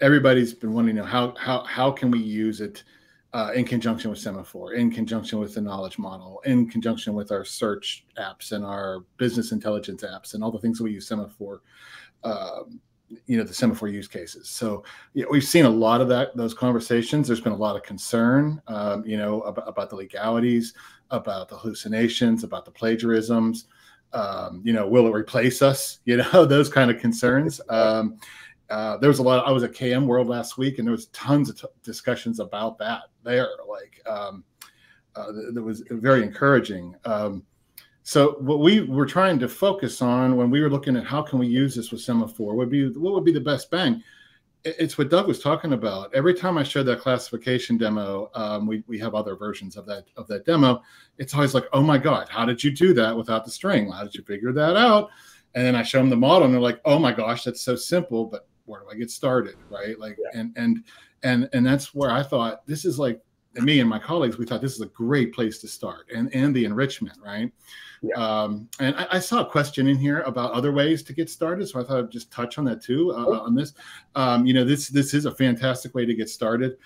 Everybody's been wanting to know how can we use it in conjunction with Semaphore, in conjunction with the knowledge model, in conjunction with our search apps and our business intelligence apps and all the things that we use Semaphore, the Semaphore use cases. So we've seen a lot of those conversations. There's been a lot of concern, about the legalities, about the hallucinations, about the plagiarisms. Will it replace us? Those kind of concerns. There was a lot. I was at KM World last week, and there was tons of discussions about that there. That was very encouraging. So what we were trying to focus on when we were looking at how can we use this with Semaphore would be what would be the best bang. It's what Doug was talking about. Every time I showed that classification demo, we have other versions of that demo. It's always like, oh my God, how did you do that without the string? How did you figure that out? And then I show them the model, and they're like, oh my gosh, that's so simple, but where do I get started, right? Like, yeah. and that's where I thought this is like, and me and my colleagues, we thought this is a great place to start, and the enrichment, right? Yeah. And I saw a question in here about other ways to get started, so I thought I'd just touch on that too on this. This is a fantastic way to get started.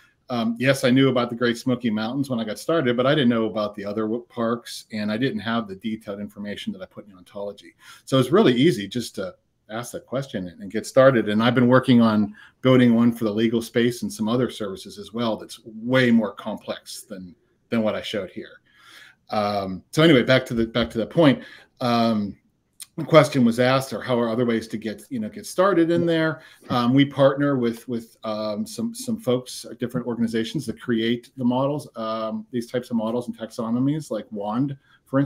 Yes, I knew about the Great Smoky Mountains when I got started, but I didn't know about the other parks, and I didn't have the detailed information that I put in ontology. So it's really easy just to ask that question and get started. And I've been working on building one for the legal space and some other services as well that's way more complex than what I showed here. So anyway, back to the point. The question was asked, or how are other ways to get started in there? We partner with some folks, different organizations that create the models, these types of models and taxonomies, like WAND, for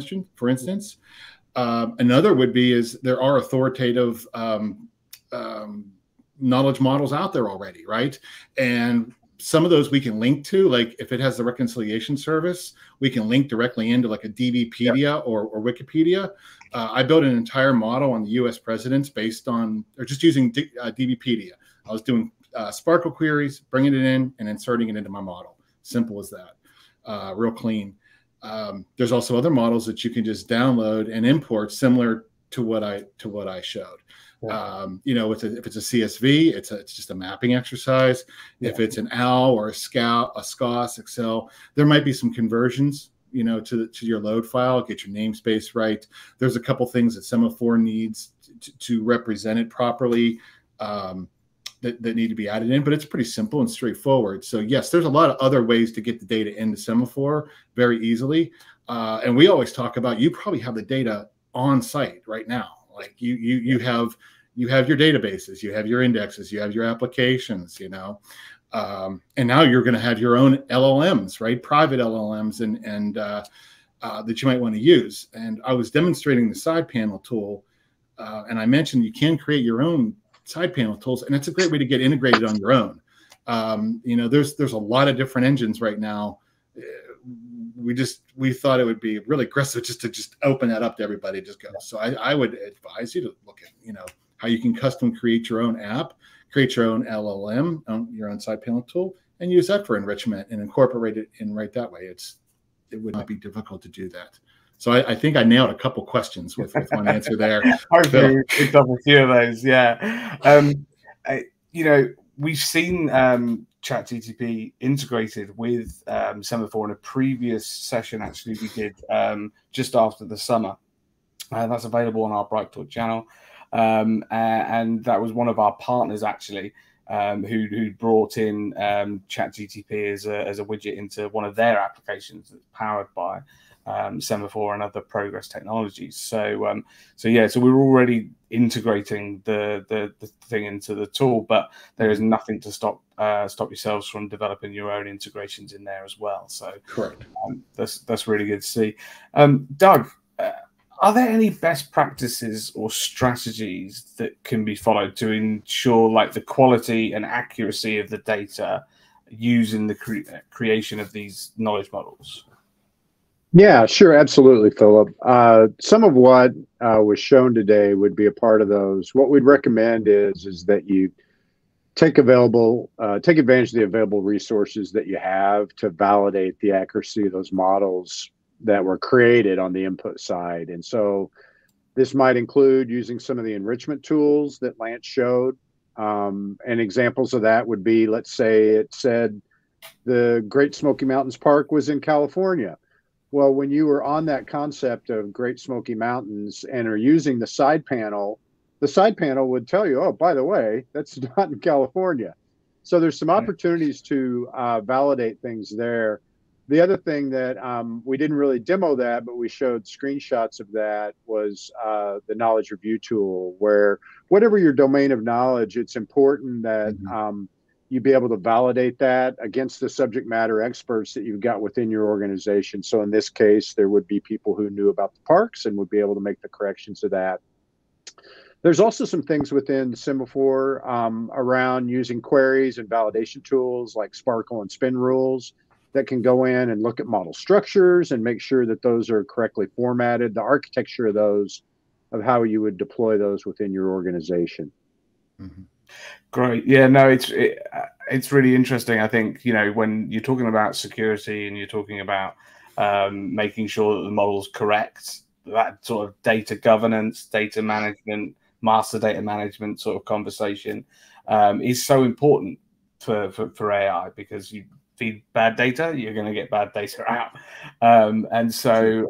instance. Another would be is there are authoritative knowledge models out there already, right? And some of those we can link to, like if it has the reconciliation service, we can link directly into like a DBpedia or Wikipedia. I built an entire model on the US presidents based on, or just using DBpedia. I was doing Sparkle queries, bringing it in and inserting it into my model. Simple as that, real clean. There's also other models that you can just download and import similar to what I showed. Yeah. If it's a CSV, it's just a mapping exercise. Yeah. If it's an OWL or a SCOS, Excel, there might be some conversions, to your load file, get your namespace right. There's a couple things that Semaphore needs to represent it properly that need to be added in, but it's pretty simple and straightforward. So yes, there's a lot of other ways to get the data into Semaphore very easily. And we always talk about, you probably have the data on site right now. Like you have your databases, you have your indexes, you have your applications, and now you're going to have your own LLMs, right? Private LLMs and that you might want to use. And I was demonstrating the side panel tool, and I mentioned you can create your own side panel tools, and it's a great way to get integrated on your own. There's a lot of different engines right now. We thought it would be really aggressive just to open that up to everybody, just go. So I would advise you to look at, how you can custom create your own app, create your own LLM, your own side panel tool, and use that for enrichment and incorporate it in right that way. It wouldn't be difficult to do that. So I think I nailed a couple questions with one answer there. Hopefully we picked up a few of those. Yeah. We've seen ChatGTP integrated with Semaphore in a previous session. Actually, we did just after the summer. That's available on our Bright Talk channel, and that was one of our partners actually, who brought in ChatGTP as a widget into one of their applications that's powered by Semaphore and other Progress technologies. So we're already integrating the thing into the tool, but there is nothing to stop yourselves from developing your own integrations in there as well. So correct. That's really good to see. Doug, are there any best practices or strategies that can be followed to ensure like the quality and accuracy of the data using the creation of these knowledge models? Yeah, sure. Absolutely, Philip. Some of what was shown today would be a part of those. What we'd recommend is that you take advantage of the available resources that you have to validate the accuracy of those models that were created on the input side. And so this might include using some of the enrichment tools that Lance showed. And examples of that would be, let's say it said the Great Smoky Mountains Park was in California. Well, when you were on that concept of Great Smoky Mountains and are using the side panel would tell you, oh, by the way, that's not in California. So there's some opportunities to validate things there. The other thing that we didn't really demo that, but we showed screenshots of that was the knowledge review tool, where whatever your domain of knowledge, it's important that you'd be able to validate that against the subject matter experts that you've got within your organization. So in this case, there would be people who knew about the parks and would be able to make the corrections to that. There's also some things within Semaphore around using queries and validation tools like Sparkle and Spin rules that can go in and look at model structures and make sure that those are correctly formatted, the architecture of those, of how you would deploy those within your organization. Mm-hmm. Great. Yeah, no, it's really interesting. I think, you know, when you're talking about security and you're talking about making sure that the model's correct, that sort of data governance, data management, master data management sort of conversation is so important for AI, because you feed bad data, you're going to get bad data out. And so,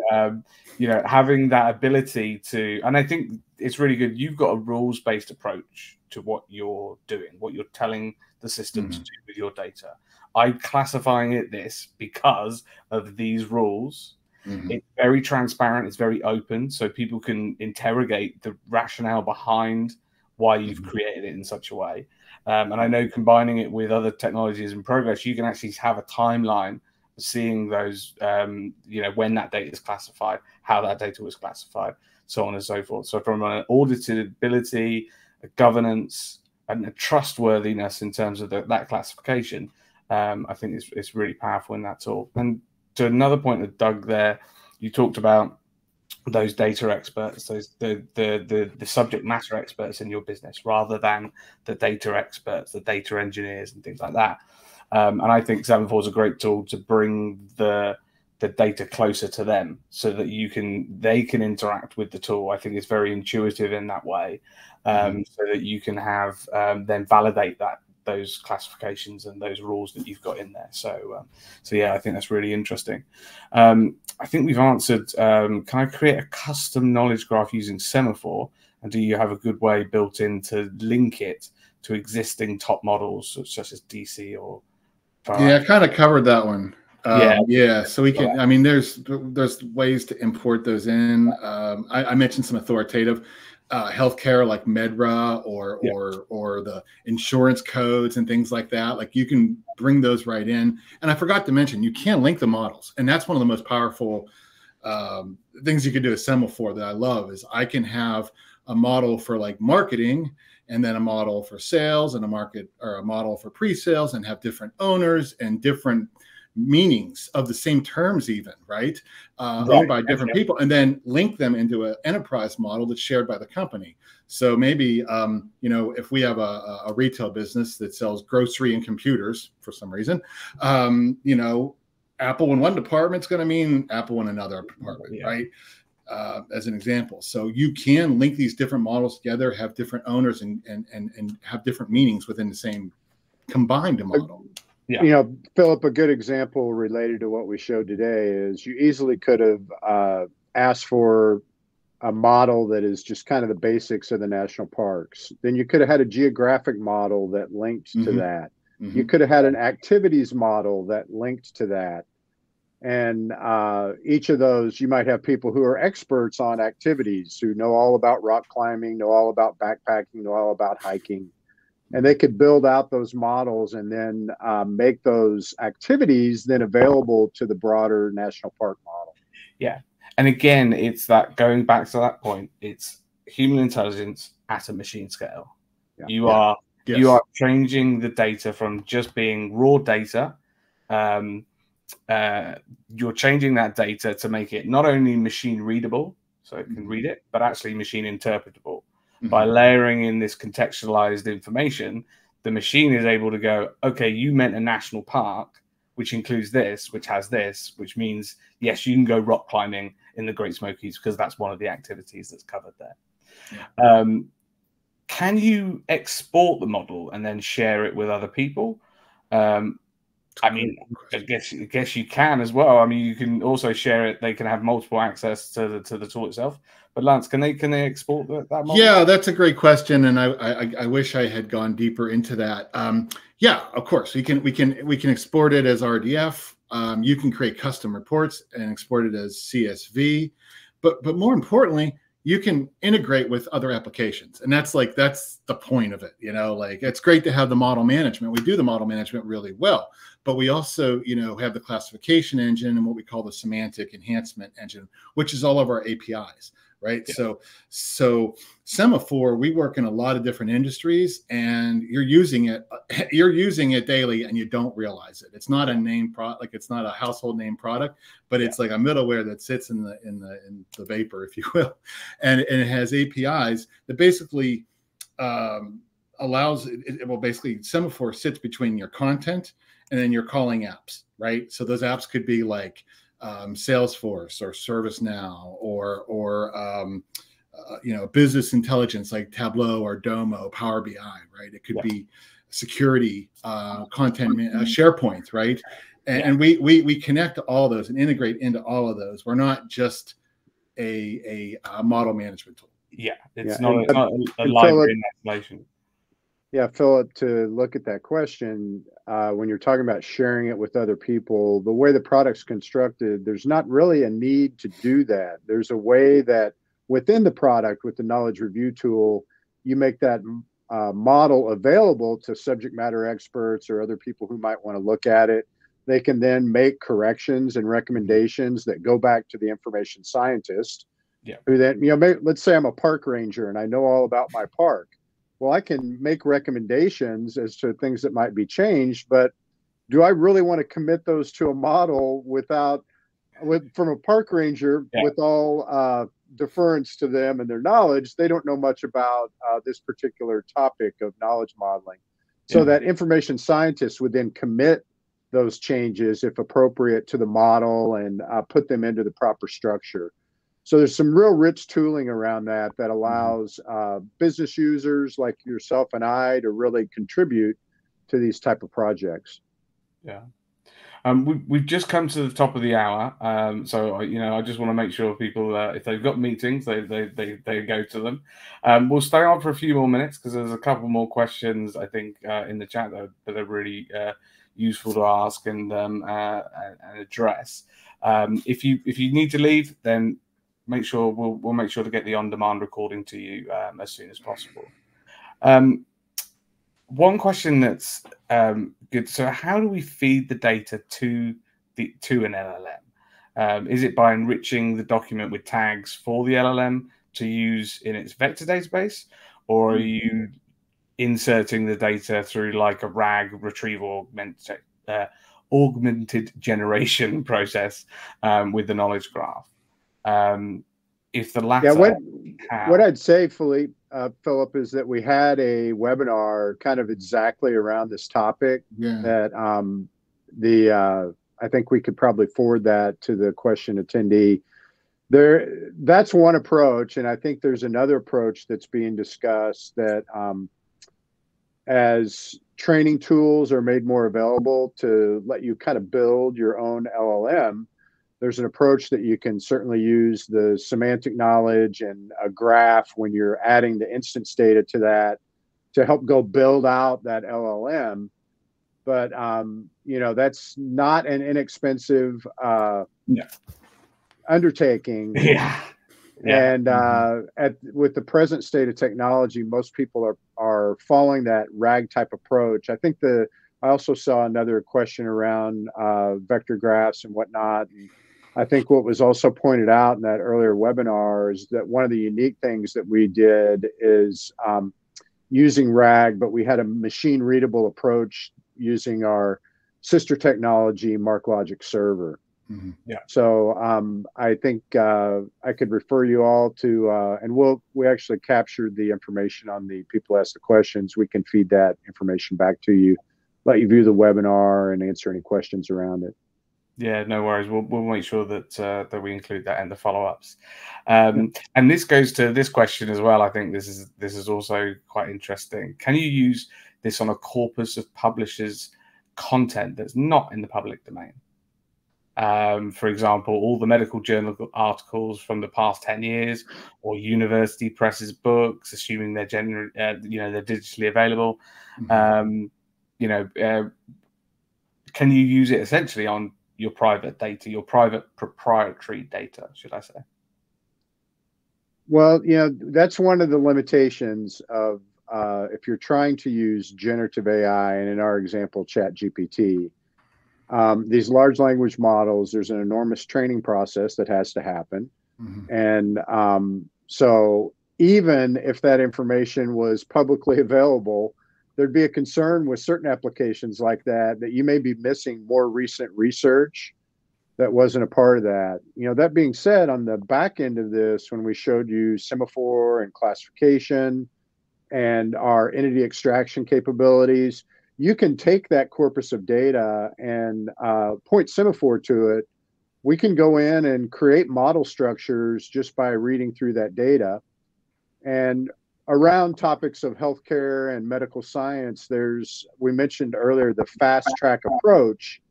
you know, having that ability to, and I think it's really good. You've got a rules-based approach to what you're doing, what you're telling the system to do with your data. I'm classifying it this because of these rules. It's very transparent. It's very open, so people can interrogate the rationale behind why you've created it in such a way. And I know combining it with other technologies in progress, you can actually have a timeline of seeing those, you know, when that data is classified, how that data was classified, so on and so forth. So from an auditability, a governance, and a trustworthiness in terms of that classification, I think it's really powerful in that tool. And to another point that Doug there, you talked about those data experts, those the subject matter experts in your business, rather than the data experts, the data engineers, and things like that. And I think Semaphore is a great tool to bring the data closer to them, so that they can interact with the tool. I think it's very intuitive in that way, so that you can have then validate those classifications and those rules that you've got in there. So yeah, I think that's really interesting. I think we've answered, can I create a custom knowledge graph using Semaphore? And do you have a good way built in to link it to existing top models such as DC or Yeah, I kind of covered that one. Yeah, so we can, I mean, there's ways to import those in. I mentioned some authoritative healthcare like Medra or the insurance codes and things like that. Like, you can bring those right in. And I forgot to mention, you can link the models. And that's one of the most powerful things you can do with Semaphore that I love, is I can have a model for like marketing, and then a model for sales, and a model for pre-sales, and have different owners and different meanings of the same terms, even, right? Owned by different people, and then link them into an enterprise model that's shared by the company. So maybe, you know, if we have a retail business that sells grocery and computers for some reason, you know, Apple in one department is going to mean Apple in another department, right? As an example. So you can link these different models together, have different owners, and have different meanings within the same combined model. Yeah. You know, Philip, a good example related to what we showed today is you easily could have asked for a model that is just kind of the basics of the national parks. Then you could have had a geographic model that linked to that. You could have had an activities model that linked to that. And each of those, you might have people who are experts on activities, who know all about rock climbing, know all about backpacking, know all about hiking. And they could build out those models and then make those activities then available to the broader national park model. Yeah. And again, it's that, going back to that point, it's human intelligence at a machine scale. Yeah. You are changing the data from just being raw data. You're changing that data to make it not only machine readable, so it can read it, but actually machine interpretable. By layering in this contextualized information, the machine is able to go, okay, you meant a national park, which includes this, which has this, which means, yes, you can go rock climbing in the Great Smokies because that's one of the activities that's covered there. Yeah. Can you export the model and then share it with other people? I mean, I guess you can as well. I mean, you can also share it. They can have multiple access to the tool itself. But Lance, can they export that model? Yeah, that's a great question, and I wish I had gone deeper into that. Yeah, of course, we can export it as RDF. You can create custom reports and export it as CSV. But more importantly, you can integrate with other applications. And that's the point of it. You know, like, it's great to have the model management. We do the model management really well, but we also, you know, have the classification engine and what we call the semantic enhancement engine, which is all of our APIs, right? Yeah. So Semaphore, we work in a lot of different industries, and you're using it daily and you don't realize it. It's not a name product, like, it's not a household name product, but it's like a middleware that sits in the vapor, if you will. And it has APIs that basically allows it. Well, basically Semaphore sits between your content and then your calling apps, right? So those apps could be like Salesforce or ServiceNow or you know, business intelligence like Tableau or Domo, Power BI, right? It could be security, content, SharePoint, right? And we connect to all those and integrate into all of those. We're not just a model management tool. Yeah, it's not a library in isolation. Yeah, Philip, to look at that question, when you're talking about sharing it with other people, the way the product's constructed, there's not really a need to do that. There's a way that within the product, with the knowledge review tool, you make that model available to subject matter experts or other people who might want to look at it. They can then make corrections and recommendations that go back to the information scientist. Yeah. Who then, you know, let's say I'm a park ranger and I know all about my park. Well, I can make recommendations as to things that might be changed, but do I really want to commit those to a model from a park ranger with all deference to them and their knowledge? They don't know much about this particular topic of knowledge modeling. So that information scientist would then commit those changes, if appropriate, to the model and put them into the proper structure. So there's some real rich tooling around that allows business users like yourself and I to really contribute to these type of projects. Yeah. We've just come to the top of the hour, so you know, I just want to make sure people, if they've got meetings, they go to them. We'll stay on for a few more minutes because there's a couple more questions I think in the chat that are really useful to ask and address. If you need to leave, then make sure we'll make sure to get the on-demand recording to you as soon as possible. One question that's good. So, how do we feed the data to an LLM? Is it by enriching the document with tags for the LLM to use in its vector database, or are you inserting the data through like a RAG retrieval augmented generation process with the knowledge graph? If the latter, what I'd say, Philip, is that we had a webinar kind of exactly around this topic. That I think we could probably forward that to the question attendee. That's one approach, and I think there's another approach that's being discussed that as training tools are made more available to let you kind of build your own LLM, there's an approach that you can certainly use the semantic knowledge and a graph when you're adding the instance data to that to help go build out that LLM. But, you know, that's not an inexpensive undertaking. And with the present state of technology, most people are following that RAG type approach. I think I also saw another question around vector graphs and whatnot. And I think what was also pointed out in that earlier webinar is that one of the unique things that we did is using RAG, but we had a machine readable approach using our sister technology, MarkLogic Server. So I think I could refer you all to, and we actually captured the information on the people ask the questions. We can feed that information back to you, let you view the webinar and answer any questions around it. Yeah, no worries. We'll make sure that we include that in the follow-ups. And this goes to this question as well. I think this is also quite interesting. Can you use this on a corpus of publishers' content that's not in the public domain? For example, all the medical journal articles from the past 10 years, or university presses books, assuming they're they're digitally available. Can you use it essentially on your private data, your private proprietary data, should I say? Well, that's one of the limitations of if you're trying to use generative AI, and in our example, ChatGPT, these large language models, there's an enormous training process that has to happen. Mm-hmm. And so even if that information was publicly available, there'd be a concern with certain applications like that you may be missing more recent research that wasn't a part of that. That being said, on the back end of this, when we showed you Semaphore and classification and our entity extraction capabilities, you can take that corpus of data and point Semaphore to it. We can go in and create model structures just by reading through that data. And around topics of healthcare and medical science, we mentioned earlier, the fast track approach.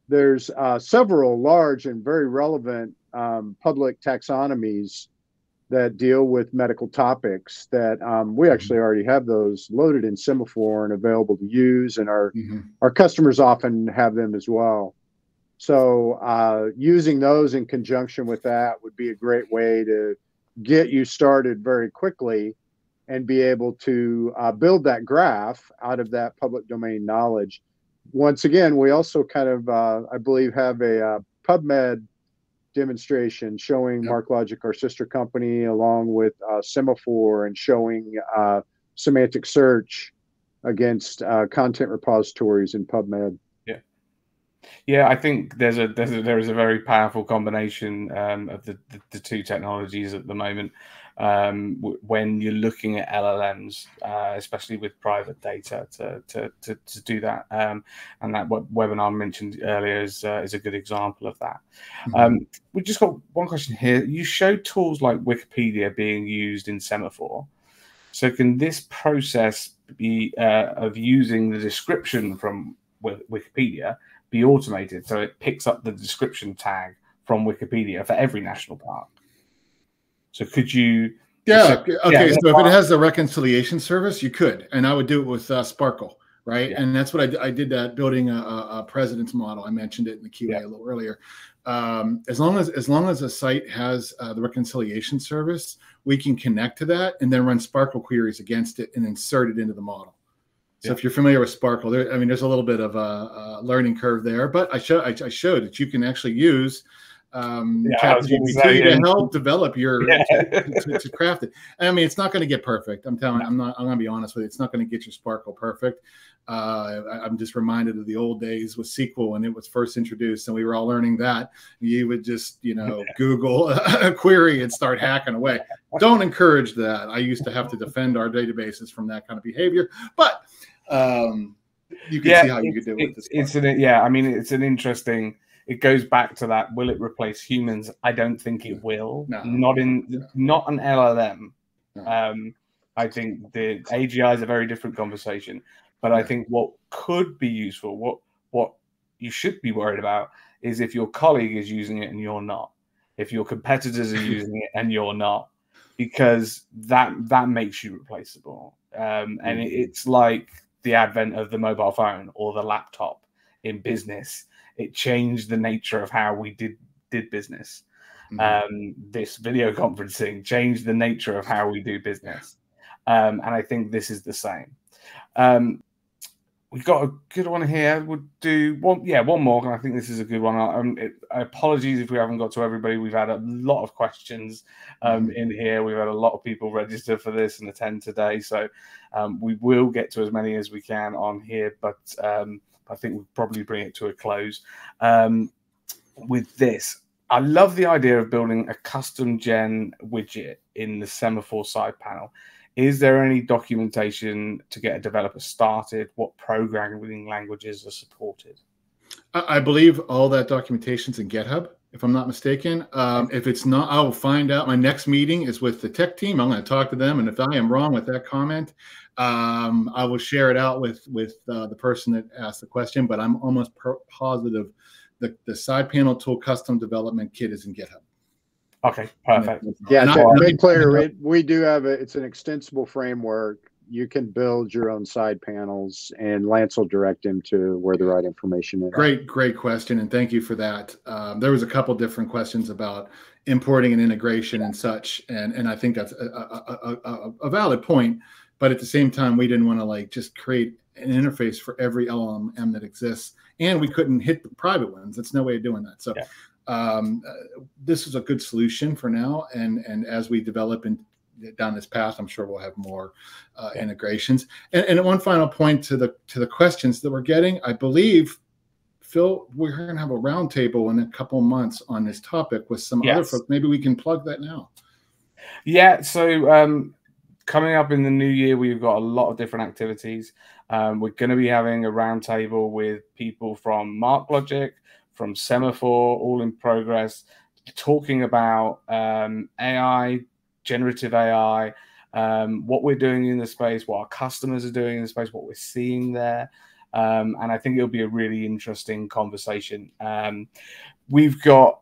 There's several large and very relevant public taxonomies that deal with medical topics that we actually already have those loaded in Semaphore and available to use, and our customers often have them as well. So using those in conjunction with that would be a great way to get you started very quickly and be able to build that graph out of that public domain knowledge. Once again, we also kind of, I believe, have a PubMed demonstration showing MarkLogic, our sister company, along with Semaphore, and showing semantic search against content repositories in PubMed. Yeah, I think there is a very powerful combination of the two technologies at the moment. When you're looking at LLMs, especially with private data, to do that, and that webinar I mentioned earlier is a good example of that. We just got one question here. You showed tools like Wikipedia being used in Semaphore. So can this process be of using the description from Wikipedia be automated, so it picks up the description tag from Wikipedia for every national park? So could you? So if it has the reconciliation service, you could, and I would do it with Sparkle, right? Yeah. And that's what I did that building a president's model. I mentioned it in the QA a little earlier. As long as a site has the reconciliation service, we can connect to that and then run Sparkle queries against it and insert it into the model. So if you're familiar with Sparkle, there's a little bit of a learning curve there, but I showed that you can actually use ChatGPT to help develop your to craft it. And I mean, it's not going to get perfect. I'm going to be honest with you. It's not going to get your Sparkle perfect. I'm just reminded of the old days with SQL when it was first introduced, and we were all learning that. You would just, Google a query and start hacking away. Don't encourage that. I used to have to defend our databases from that kind of behavior, but you can see how you could do it with this. It's an interesting. It goes back to that. Will it replace humans? I don't think it will. No. Not an LLM. No. I think the AGI is a very different conversation. But I think what could be useful, what you should be worried about, is if your colleague is using it and you're not. If your competitors are using it and you're not, because that makes you replaceable. And it's like the advent of the mobile phone or the laptop in business. It changed the nature of how we did business. This video conferencing changed the nature of how we do business. And I think this is the same. We've got a good one here. We'll do one more, and I think this is a good one. Apologies if we haven't got to everybody. We've had a lot of questions in here. We've had a lot of people register for this and attend today. So we will get to as many as we can on here, but I think we'll probably bring it to a close. With this, I love the idea of building a custom gen widget in the Semaphore side panel. Is there any documentation to get a developer started? What programming languages are supported? I believe all that documentation's in GitHub, if I'm not mistaken. If it's not, I will find out. My next meeting is with the tech team. I'm going to talk to them, and if I am wrong with that comment, I will share it out with the person that asked the question. But I'm almost positive the side panel tool custom development kit is in GitHub. Okay, perfect. Yeah, to make clear, we do have it's an extensible framework. You can build your own side panels, and Lance will direct him to where the right information is. Great question, and thank you for that. There was a couple different questions about importing and integration and such. And I think that's a valid point. But at the same time, we didn't want to like just create an interface for every LLM that exists, and we couldn't hit the private ones. That's no way of doing that. So this is a good solution for now. And as we develop down this path, I'm sure we'll have more integrations. And one final point to the questions that we're getting, I believe, Phil, we're going to have a roundtable in a couple of months on this topic with some other folks. Maybe we can plug that now. Yeah. So coming up in the new year, we've got a lot of different activities. We're going to be having a roundtable with people from MarkLogic, from Semaphore, all in progress, talking about AI, generative AI, what we're doing in the space, what our customers are doing in the space, what we're seeing there. And I think it'll be a really interesting conversation. We've got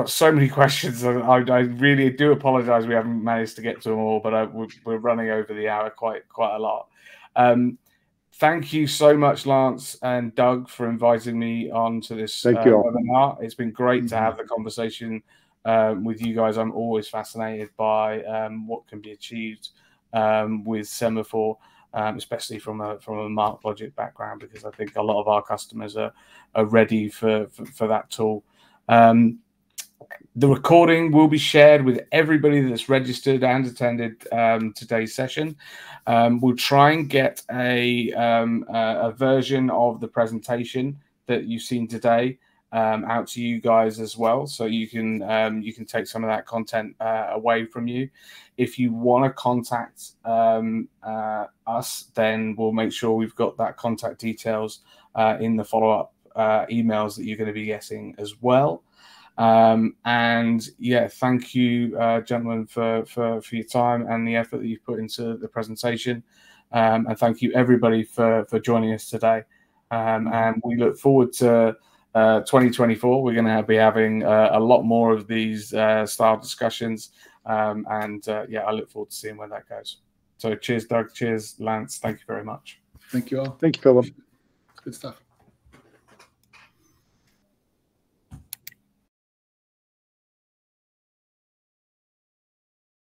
so many questions. I really do apologize we haven't managed to get to them all, but we're running over the hour quite a lot. Thank you so much, Lance and Doug, for inviting me on to this webinar. It's been great to have the conversation with you guys. I'm always fascinated by what can be achieved with Semaphore, especially from a MarkLogic background, because I think a lot of our customers are ready for that tool. The recording will be shared with everybody that's registered and attended today's session. We'll try and get a version of the presentation that you've seen today out to you guys as well, so you can take some of that content away from you. If you want to contact us, then we'll make sure we've got that contact details in the follow-up emails that you're going to be getting as well. And yeah, thank you, gentlemen, for your time and the effort that you've put into the presentation. And thank you, everybody, for joining us today. And we look forward to 2024. We're going to be having a lot more of these style discussions. And yeah, I look forward to seeing where that goes. So cheers, Doug. Cheers, Lance. Thank you very much. Thank you all. Thank you, Philip. Good stuff.